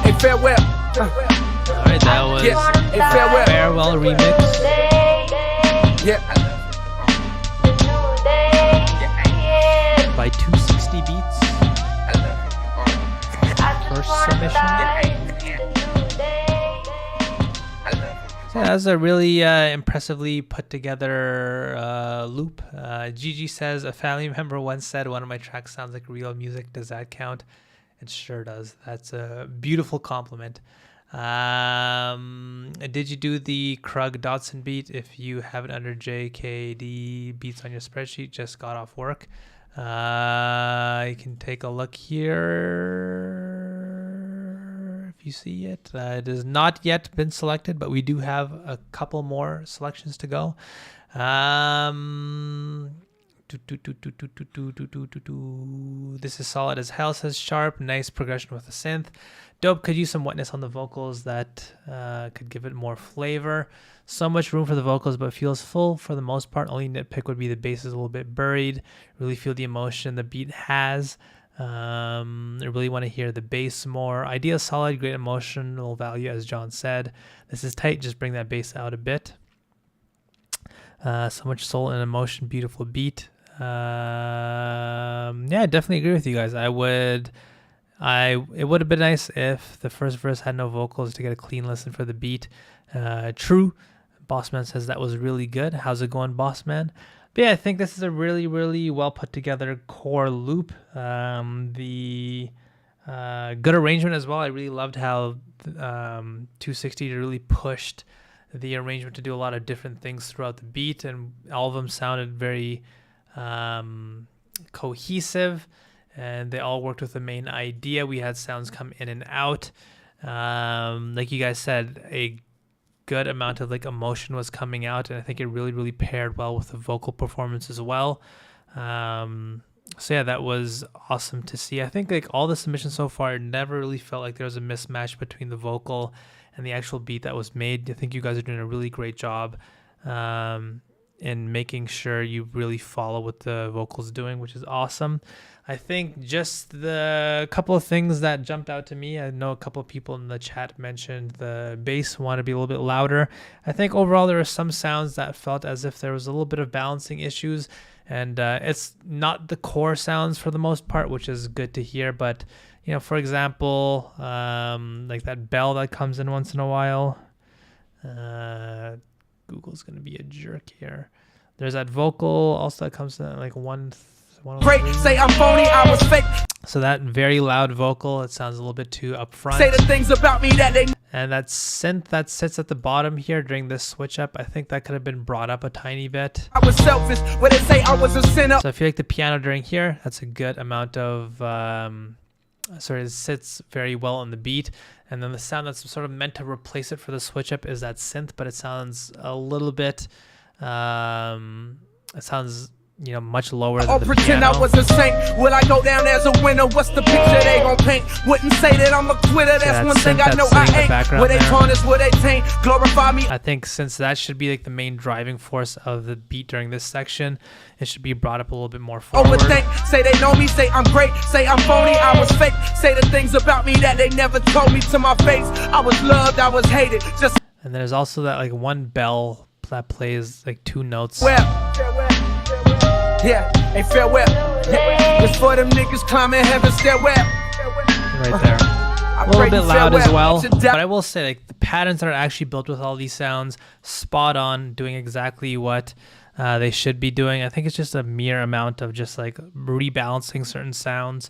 Hey, farewell. Alright, that was Farewell remix. Yeah. By 260 beats. First submission. So So yeah, that's a really impressively put together loop. Gigi says, a family member once said one of my tracks sounds like real music. Does that count? It sure does. That's a beautiful compliment. Did you do the Krug Dotson beat? If you have it under JKD beats on your spreadsheet, just got off work. You can take a look here if you see it. It has not yet been selected, but we do have a couple more selections to go. This is solid as hell, says Sharp. Nice progression with the synth. Dope. Could use some wetness on the vocals that could give it more flavor. So much room for the vocals, but feels full for the most part. Only nitpick would be the bass is a little bit buried. Really feel the emotion the beat has. I really want to hear the bass more. Idea solid, great emotional value, as John said. This is tight. Just bring that bass out a bit. So much soul and emotion. Beautiful beat. Yeah, I definitely agree with you guys. It would have been nice if the first verse had no vocals to get a clean listen for the beat. True. Bossman says that was really good. How's it going, Bossman? But yeah, I think this is a really, really well put together core loop. The good arrangement as well. I really loved how 260 really pushed the arrangement to do a lot of different things throughout the beat, and all of them sounded very cohesive, and they all worked with the main idea. We had sounds come in and out. Like you guys said, a good amount of like emotion was coming out, and I think it really, really paired well with the vocal performance as well. So yeah, that was awesome to see. I think like all the submissions so far never really felt like there was a mismatch between the vocal and the actual beat that was made. I think you guys are doing a really great job in making sure you really follow what the vocal's doing, which is awesome. I think just the couple of things that jumped out to me, I know a couple of people in the chat mentioned the bass want to be a little bit louder. I think overall there were some sounds that felt as if there was a little bit of balancing issues, and it's not the core sounds for the most part, which is good to hear. But you know, for example, like that bell that comes in once in a while. Google's gonna be a jerk here. There's that vocal also that comes in like one Great, say I'm phony, I was fake. So that very loud vocal, it sounds a little bit too upfront. Say the things about me that they. And that synth that sits at the bottom here during this switch up, I think that could have been brought up a tiny bit. I was selfish when they say I was a sinner. So I feel like the piano during here, that's a good amount of it sits very well on the beat. And then the sound that's sort of meant to replace it for the switch up is that synth, but it sounds a little bit it sounds, you know, much lower than the pretend piano. I was a saint. Will I go down as a winner? What's the picture they gon' paint? Wouldn't say that I'm a quitter. That's one thing I know I ain't. Will they tarnish? Will they taint? Glorify me? I think since that should be like the main driving force of the beat during this section, it should be brought up a little bit more forward. Overthink. Say they know me. Say I'm great. Say I'm phony. I was fake. Say the things about me that they never told me to my face. I was loved. I was hated. Just. And there's also that like one bell that plays like two notes. Yeah, hey, farewell. Yeah, it's for them niggas climbing heaven stairwell. Right there. A little bit loud as well. But I will say, like, the patterns that are actually built with all these sounds, spot on, doing exactly what they should be doing. I think it's just a mere amount of just like rebalancing certain sounds.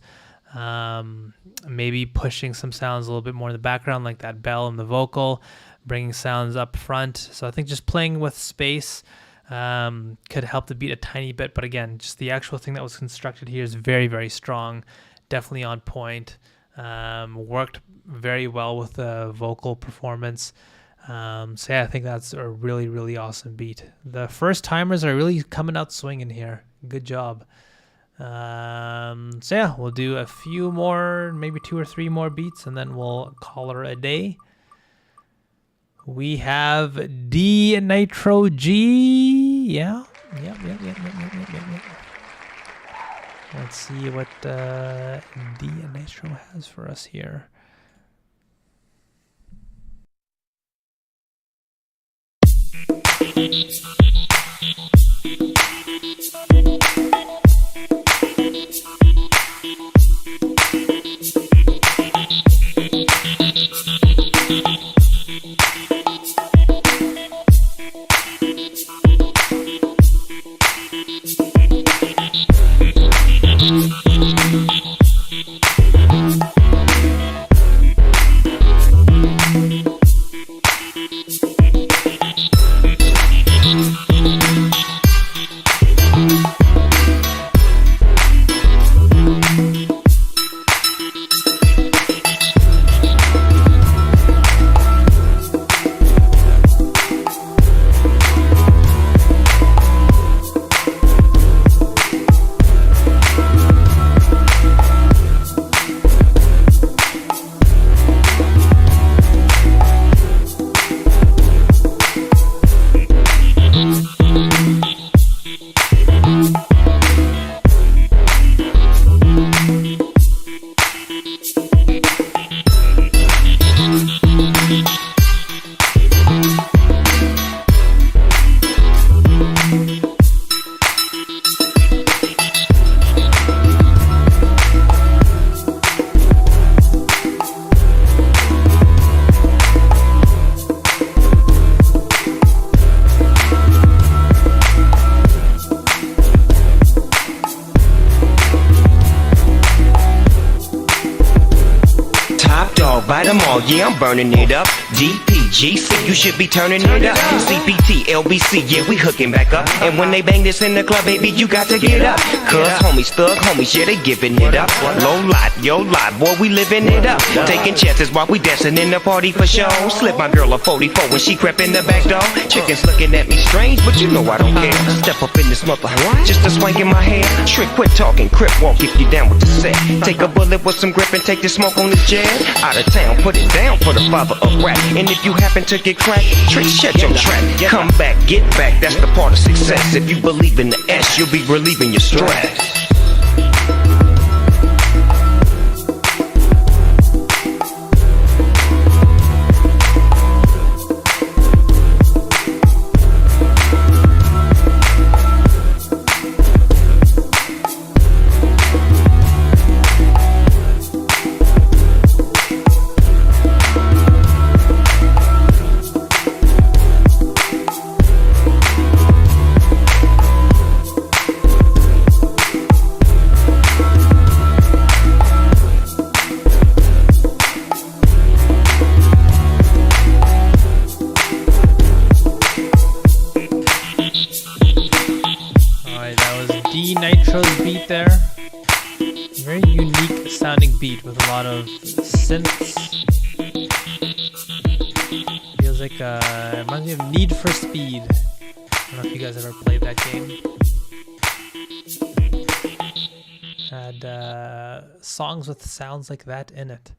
Maybe pushing some sounds a little bit more in the background, like that bell and the vocal, bringing sounds up front. So I think just playing with space could help the beat a tiny bit, but again, just the actual thing that was constructed here is very, very strong, definitely on point. Worked very well with the vocal performance. So yeah, I think that's a really, really awesome beat. The first timers are really coming out swinging here. Good job. So yeah, we'll do a few more, maybe 2 or 3 more beats, and then we'll call her a day. We have D Nitro G. Yeah. Yep. Let's see what D Nitro has for us here. buy them all, yeah, I'm burning it up. DPGC, you should be turning it up. CPT, LBC, yeah, we hooking back up. And when they bang this in the club, baby, you got to get up. Cuz homies, thug homies, yeah, they giving it up. Low lot, yo lot, boy, we living it up. Taking chances while we dancing in the party for show. Slip my girl a 44 when she crept in the back door. Chickens looking at me strange, but you know I don't care. Step up in this mother, just a swank in my hair. Trick, quit talking, crip walk if you down with the set. Take a bullet with some grip and take the smoke on the jet. Out of town, put it down for the father of rap. And if you happen to get cracked, Trick, shut your trap. Come back, get back, that's the part of success. If you believe in the S, you'll be relieving your stress. Nitro's beat there. Very unique sounding beat with a lot of synths. Feels like it reminds me of Need for Speed. I don't know if you guys ever played that game. Had songs with sounds like that in it.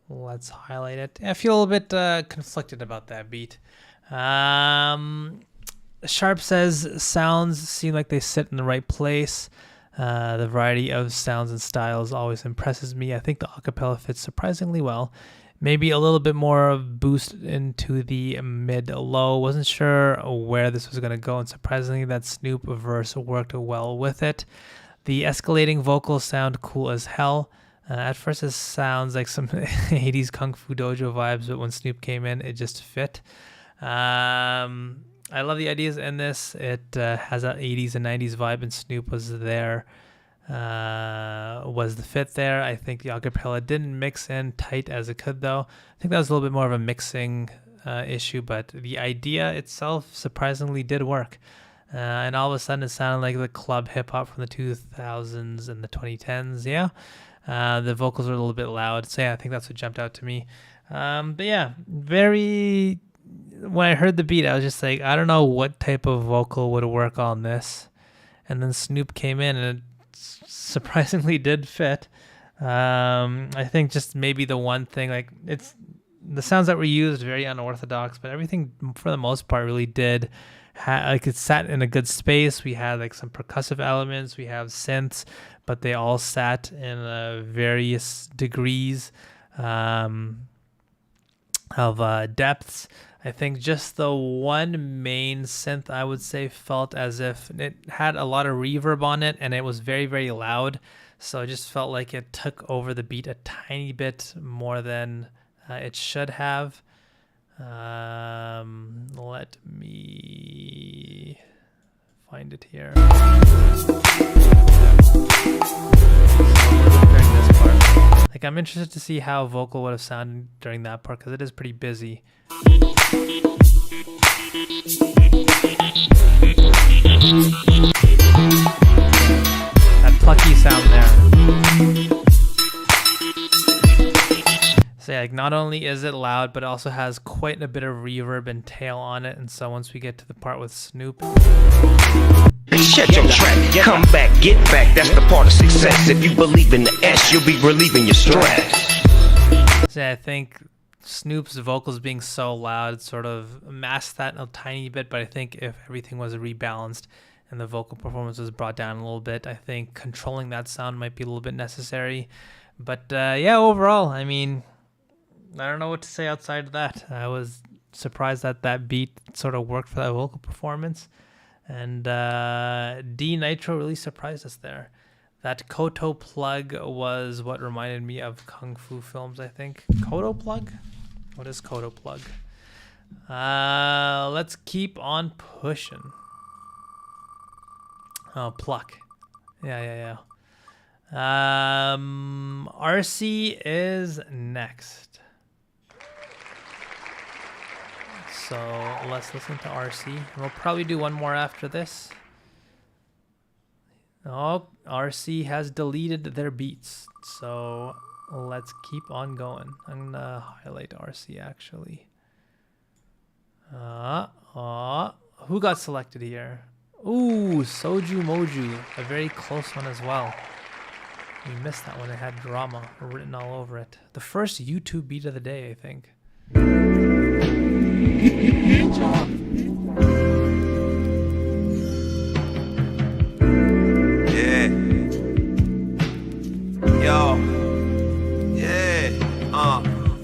Let's highlight it. I feel a bit conflicted about that beat. Sharp says sounds seem like they sit in the right place. The variety of sounds and styles always impresses me. I think the acapella fits surprisingly well. Maybe a little bit more of boost into the mid-low. Wasn't sure where this was going to go, and surprisingly that Snoop verse worked well with it. The escalating vocals sound cool as hell. At first it sounds like some 80s Kung Fu Dojo vibes, but when Snoop came in, it just fit. I love the ideas in this. It has an 80s and 90s vibe, and Snoop was there, was the fit there. I think the acapella didn't mix in tight as it could, though. I think that was a little bit more of a mixing issue, but the idea itself surprisingly did work. And all of a sudden, it sounded like the club hip-hop from the 2000s and the 2010s, yeah. The vocals were a little bit loud, so yeah, I think that's what jumped out to me. But yeah, very... When I heard the beat, I was just like, I don't know what type of vocal would work on this. And then Snoop came in, and it surprisingly did fit. I think just maybe the one thing, like, it's the sounds that were used, very unorthodox, but everything for the most part really did. Like, it sat in a good space. We had like some percussive elements, we have synths, but they all sat in various degrees of depths. I think just the one main synth, I would say, felt as if it had a lot of reverb on it, and it was very, very loud. So it just felt like it took over the beat a tiny bit more than it should have. Let me find it here. During this part. Like, I'm interested to see how vocal would have sounded during that part, because it is pretty busy. That plucky sound there. So yeah, like, not only is it loud, but it also has quite a bit of reverb and tail on it. And so once we get to the part with Snoop, shut your trap, come back, get back, that's the part of success. If you believe in the S, you'll be relieving your stress. So yeah, I think Snoop's vocals being so loud sort of masked that a tiny bit, but I think if everything was rebalanced and the vocal performance was brought down a little bit, I think controlling that sound might be a little bit necessary. But yeah, overall, I mean, I don't know what to say outside of that. I was surprised that that beat sort of worked for that vocal performance. And D Nitro really surprised us there. That Koto plug was what reminded me of Kung Fu films, I think. Koto plug? What is Koto plug? Let's keep on pushing. Oh, pluck. Yeah. RC is next. So let's listen to RC. We'll probably do one more after this. Oh, RC has deleted their beats. So let's keep on going. I'm gonna highlight RC actually. Who got selected here? Ooh, Soju Moju, a very close one as well. We missed that one. It had drama written all over it. The first YouTube beat of the day, I think. Yeah. Yo. Yeah.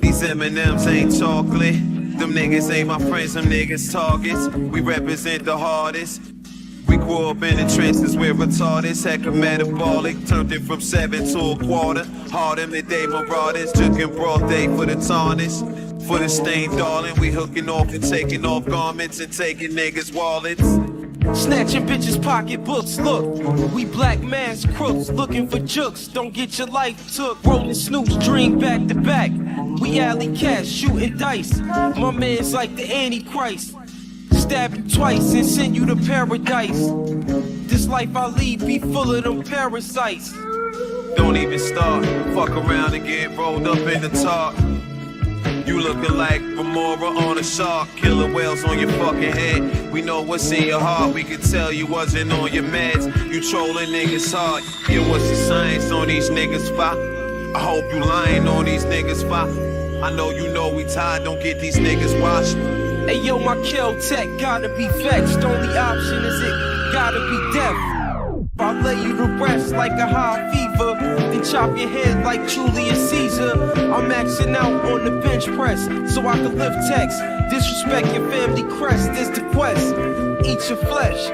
These M&Ms ain't chocolate. Them niggas ain't my friends, them niggas targets. We represent the hardest. We grew up in the trenches, we're retarded. Heck of metabolic, turned it from 7 to a quarter. Harder than day marauders, took in broad day for the tarnish. For the stain, darling, we hooking off and taking off garments and taking niggas' wallets. Snatching bitches' pocketbooks, look. We black mass crooks, looking for jooks. Don't get your life took. Rolling snoops, dream back to back. We alley cats, shooting dice. My man's like the Antichrist. Stab you twice and send you to paradise. This life I lead be full of them parasites. Don't even start, fuck around and get rolled up in the top. You looking like Remora on a shark. Killer whales on your fucking head. We know what's in your heart. We can tell you wasn't on your meds. You trolling niggas hard. Yeah, what's the science on these niggas for? I hope you lying on these niggas for. I know you know we tired. Don't get these niggas washed. Hey yo, my kill tech gotta be vexed. Only option is it gotta be death. I lay you to rest like a high fever, then chop your head like Julius Caesar. I'm maxing out on the bench press so I can lift text. Disrespect your family crest, this the quest. Eat your flesh,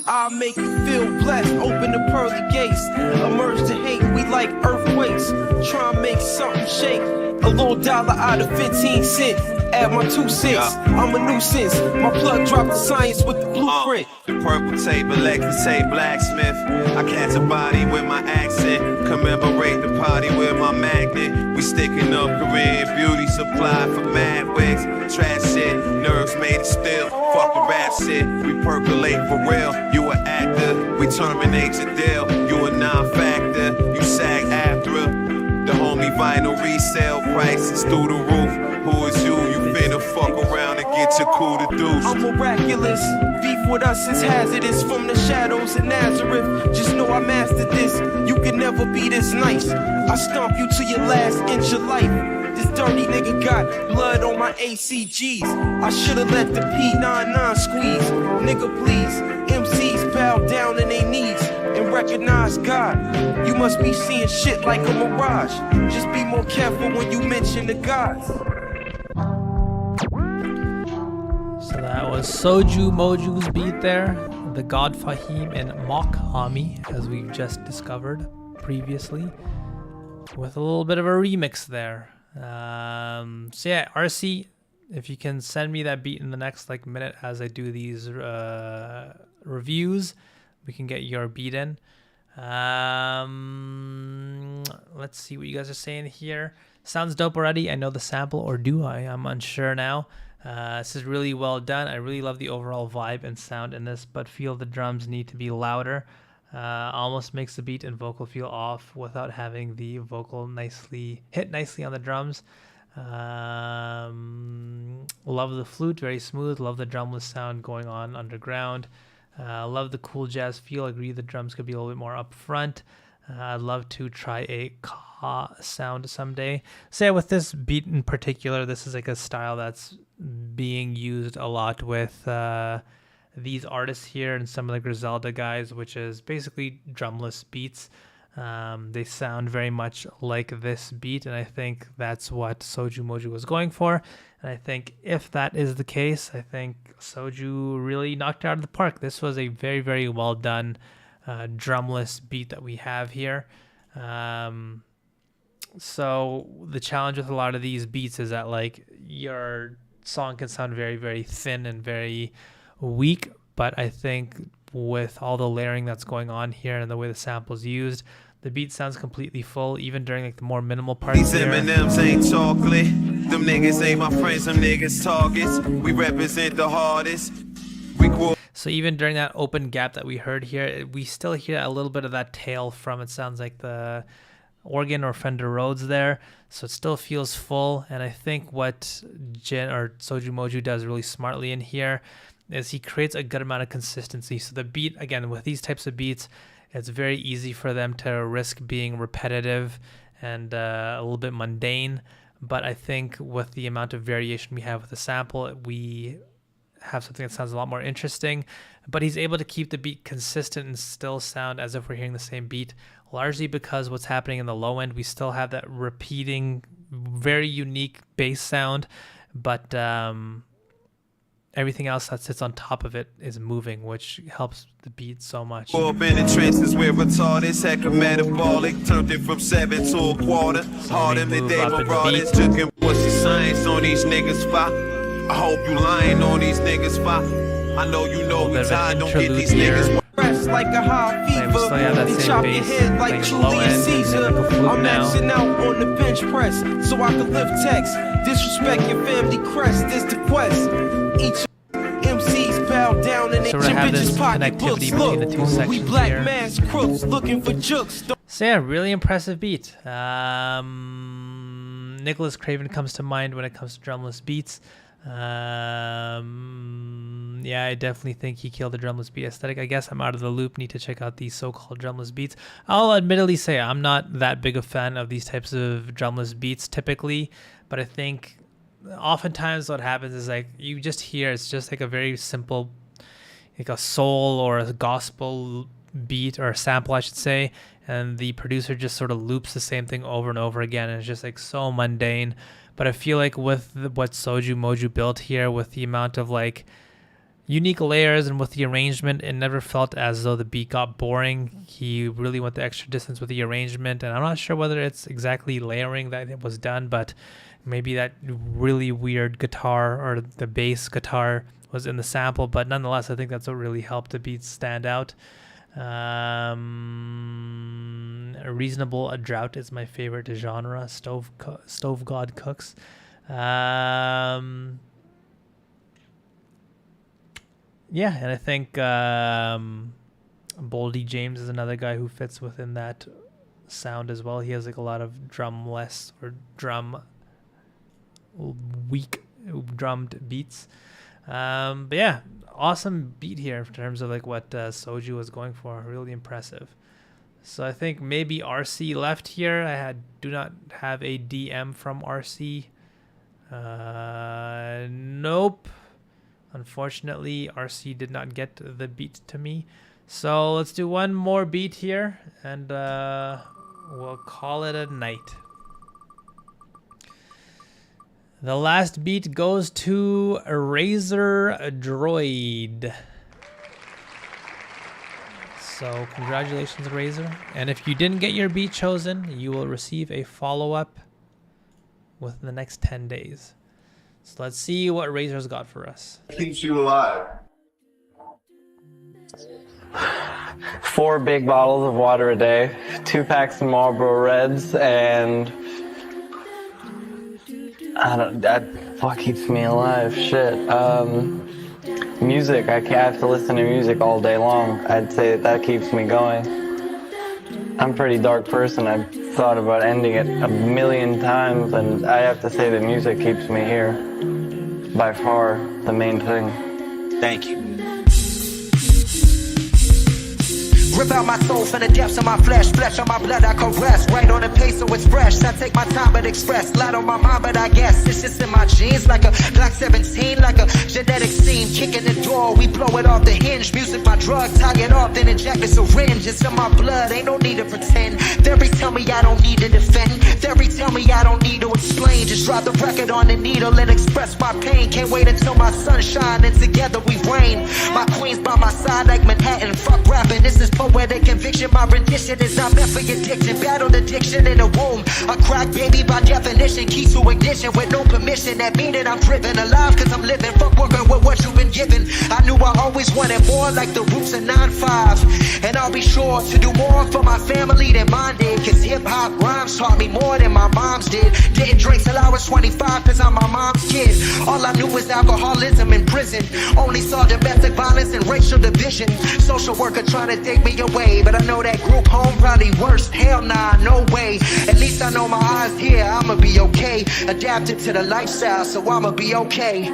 I'll make you feel blessed. Open the pearly gates, emerge to hate. We like earthquakes, try and make something shake. A little dollar out of 15 cents. Add my 2 cents, I'm a nuisance. My plug dropped the science with the blueprint. The purple tape, electric tape, blacksmith. I catch a body with my accent. Commemorate the party with my magnet. We sticking up Korean beauty supply for mad wigs. Trash shit, nerves made of steel. Fuck the rap shit, we percolate for real. You an actor, we terminate your deal. You a non-factor, you sag after. The homie vinyl resale prices through the roof. Who is you? You finna fuck around and get your cool to deuce. I'm miraculous. Beef with us is hazardous. From the shadows of Nazareth. Just know I mastered this. You can never be this nice. I stomp you to your last inch of life. This dirty nigga got blood on my ACGs. I should've let the P99 squeeze. Nigga, please. MCs bow down in their knees and recognize God. You must be seeing shit like a mirage. Just be more careful when you mention the gods. So that was Soju Moju's beat there, the God Fahim and Mock Hami, as we've just discovered previously, with a little bit of a remix there. So yeah, RC, if you can send me that beat in the next minute as I do these reviews, we can get your beat in. Let's see what you guys are saying here. Sounds dope already. I know the sample, or do I? I'm unsure now. This is really well done. I really love the overall vibe and sound in this, but feel the drums need to be louder. Almost makes the beat and vocal feel off without having the vocal hit nicely on the drums. Love the flute, very smooth. Love the drumless sound going on underground. Love the cool jazz feel. Agree the drums could be a little bit more up front. I'd love to try a ka sound someday. So yeah, with this beat in particular, this is like a style that's being used a lot with these artists here and some of the Griselda guys, which is basically drumless beats. They sound very much like this beat, and I think that's what Soju Moju was going for. And I think if that is the case, I think Soju really knocked it out of the park. This was a very, very well done drumless beat that we have here. So the challenge with a lot of these beats is that your song can sound very, very thin and very weak, but I think with all the layering that's going on here and the way the sample's used, The beat sounds completely full, even during like the more minimal parts. These M&Ms ain't chocolate. Them niggas ain't my friends, them niggas targets. We represent the hardest. So even during that open gap that we heard here, we still hear a little bit of that tail from, it sounds like the organ or Fender Rhodes there. So it still feels full. And I think what Soju Moju does really smartly in here is he creates a good amount of consistency. So the beat, again, with these types of beats, it's very easy for them to risk being repetitive and a little bit mundane. But I think with the amount of variation we have with the sample, we have something that sounds a lot more interesting. But he's able to keep the beat consistent and still sound as if we're hearing the same beat, largely because what's happening in the low end, we still have that repeating, very unique bass sound, but everything else that sits on top of it is moving, which helps the beat so much. Up in the trenches where retarded, heck a metabolic, turned it from 7 to a quarter. Hard in the day, marauders, took him pussy science on these niggas spot. I hope you lying on these niggas spot. I know you know we tired, don't get these niggas. Like a high fever, they chop your head like Julius Caesar. I'm maxing out on the bench press, so I can lift text. Disrespect your family crest, this the quest. Each MCs bow down and they bitches pocket books. Look, we black mass crooks looking for jokes. So yeah, really impressive beat. Nicholas Craven comes to mind when it comes to drumless beats. Yeah, I definitely think he killed the drumless beat aesthetic. I guess I'm out of the loop. Need to check out these so-called drumless beats. I'll admittedly say I'm not that big a fan of these types of drumless beats typically, but I think oftentimes what happens is like you just hear it's just like a very simple, like a soul or a gospel beat or a sample, I should say, and the producer just sort of loops the same thing over and over again, and it's just like so mundane. But I feel like with what Soju Moju built here, with the amount of like unique layers and with the arrangement, it never felt as though the beat got boring. He really went the extra distance with the arrangement, and I'm not sure whether it's exactly layering that it was done, but maybe that really weird guitar or the bass guitar was in the sample. But nonetheless, I think that's what really helped the beat stand out. A reasonable drought is my favorite genre. Stove God Cooks. Yeah, and I think Boldy James is another guy who fits within that sound as well. He has like a lot of drumless or weak drummed beats. But yeah, awesome beat here in terms of like what Soju was going for. Really impressive. So I think maybe RC left here. I do not have a DM from RC. Nope. Unfortunately, RC did not get the beat to me. So let's do one more beat here, and we'll call it a night. The last beat goes to Razor Droid. So congratulations, Razor. And if you didn't get your beat chosen, you will receive a follow-up within the next 10 days. So let's see what Razor's got for us. Keeps you alive. 4 big bottles of water a day, 2 packs of Marlboro Reds, and that what keeps me alive. Shit. Music. I have to listen to music all day long. I'd say that keeps me going. I'm a pretty dark person. I've thought about ending it a million times, and I have to say that music keeps me here. By far, the main thing. Thank you. Rip out my soul from the depths of my flesh on my blood I caress, right on the pace so it's fresh. I take my time but express, light on my mind but I guess it's just in my genes, like a Glock 17, like a genetic scene, kicking the door, we blow it off the hinge. Music my drug, tie it off, then inject a syringe. It's in my blood, ain't no need to pretend. Theory tell me I don't need to defend, theory tell me I don't need to explain. Just drop the record on the needle and express my pain. Can't wait until my sunshine and together we reign. My queen's by my side like Manhattan, fuck rapping, this is poetic conviction. My rendition is not meant for addiction. Battled addiction in the womb. A crack baby by definition. Key to ignition with no permission. That mean that I'm driven alive cause I'm living. Fuck working with what you've been given. I knew I always wanted more like the roots of 9-5. And I'll be sure to do more for my family than mine did. Cause hip-hop rhymes taught me more than my mom's did. Didn't drink till I was 25 cause I'm my mom's kid. All I knew was alcoholism in prison. Only saw domestic violence and racial division. Social worker trying to take me away, but I know that group home probably worse. Hell nah, no way. At least I know my eyes here, I'ma be okay. Adapted to the lifestyle, so I'ma be okay.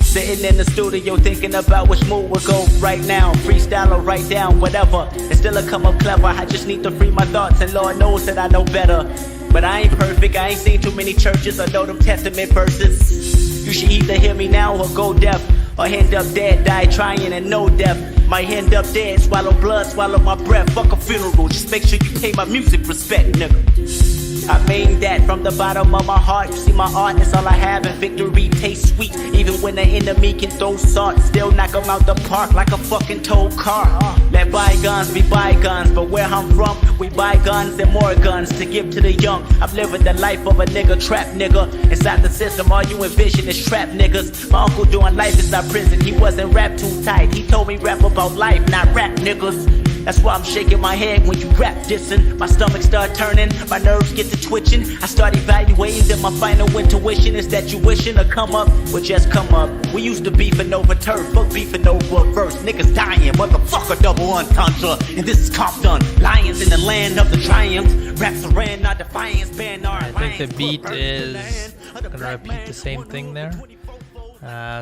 Sitting in the studio thinking about which move will go right now. Freestyle or write down, whatever. And still I come up clever. I just need to free my thoughts, and Lord knows that I know better. But I ain't perfect, I ain't seen too many churches or know them testament verses. You should either hear me now or go deaf, or end up dead, die trying and no death. Might end up dead, swallow blood, swallow my breath. Fuck a funeral, just make sure you pay my music respect, nigga. I mean that from the bottom of my heart. You see my art, that's all I have, and victory tastes sweet. Even when the enemy can throw salt, still knock them out the park like a fucking tow car. Let bygones be bygones, but where I'm from, we buy guns and more guns to give to the young. I'm living the life of a nigga, trap nigga. Inside the system, all you envision is trap niggas. My uncle doing life inside prison, he wasn't rap too tight. He told me rap about life, not rap niggas. That's why I'm shaking my head when you rap dissing. My stomach start turning, my nerves get to twitching. I start evaluating that my final intuition is that you wishing to come up, well just come up. We used to beefing over turf, fuck beefing over verse. Niggas dying, motherfucker, double entendre. And this is Compton, lions in the land of the triumphs. Raps around, not defiance, ban our I think the beat is gonna repeat the same thing there.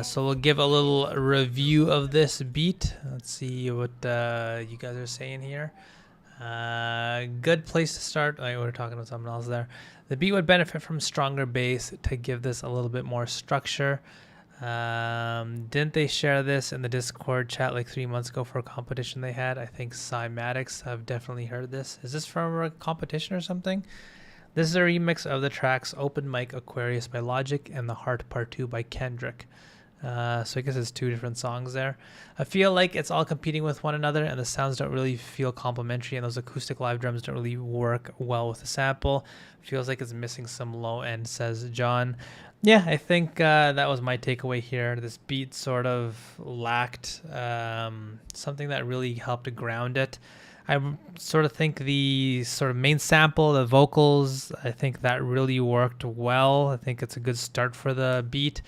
So we'll give a little review of this beat. Let's see what you guys are saying here. Good place to start. Oh, we're talking about something else there. The beat would benefit from stronger bass to give this a little bit more structure. Didn't they share this in the Discord chat like 3 months ago for a competition they had? I think Cymatics have definitely heard this. Is this from a competition or something? This is a remix of the tracks Open Mic Aquarius by Logic and The Heart Part 2 by Kendrick. So I guess it's two different songs there. I feel like it's all competing with one another and the sounds don't really feel complementary, and those acoustic live drums don't really work well with the sample. Feels like it's missing some low end, says John. Yeah, I think that was my takeaway here. This beat sort of lacked something that really helped to ground it. I sort of think the sort of main sample, the vocals, I think that really worked well. I think it's a good start for the beat.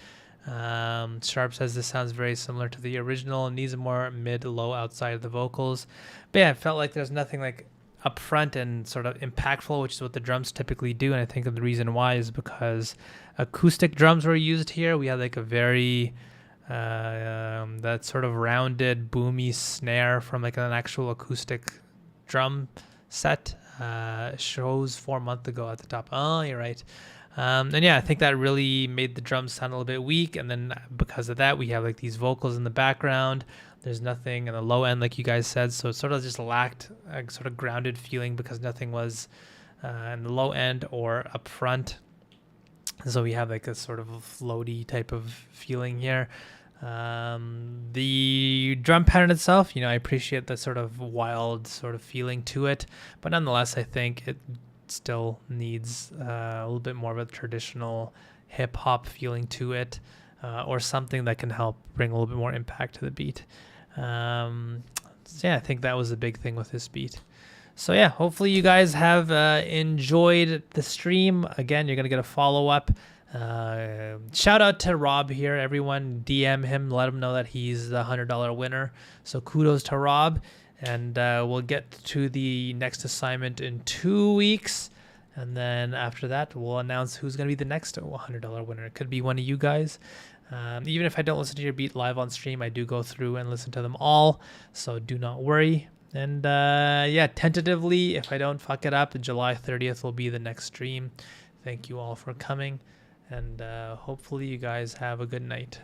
Sharp says this sounds very similar to the original and needs a more mid-low outside of the vocals. But yeah, I felt like there's nothing like up front and sort of impactful, which is what the drums typically do. And I think the reason why is because acoustic drums were used here. We had like a very that sort of rounded boomy snare from like an actual acoustic drum set. Shows 4 months ago at the top. Oh, you're right. And yeah, I think that really made the drums sound a little bit weak. And then because of that, we have like these vocals in the background. There's nothing in the low end, like you guys said. So it sort of just lacked a sort of grounded feeling because nothing was in the low end or up front. So we have like a sort of floaty type of feeling here. The drum pattern itself, you know, I appreciate the sort of wild sort of feeling to it, but nonetheless, I think it still needs a little bit more of a traditional hip hop feeling to it, or something that can help bring a little bit more impact to the beat. So yeah, I think that was the big thing with this beat. So yeah, hopefully you guys have enjoyed the stream. Again, you're gonna get a follow-up. Shout out to Rob here. Everyone DM him, let him know that he's the $100 winner. So kudos to Rob. And we'll get to the next assignment in 2 weeks. And then after that, we'll announce who's going to be the next $100 winner. It could be one of you guys. Even if I don't listen to your beat live on stream, I do go through and listen to them all. So do not worry. And yeah, tentatively, if I don't fuck it up, July 30th will be the next stream. Thank you all for coming. And hopefully you guys have a good night.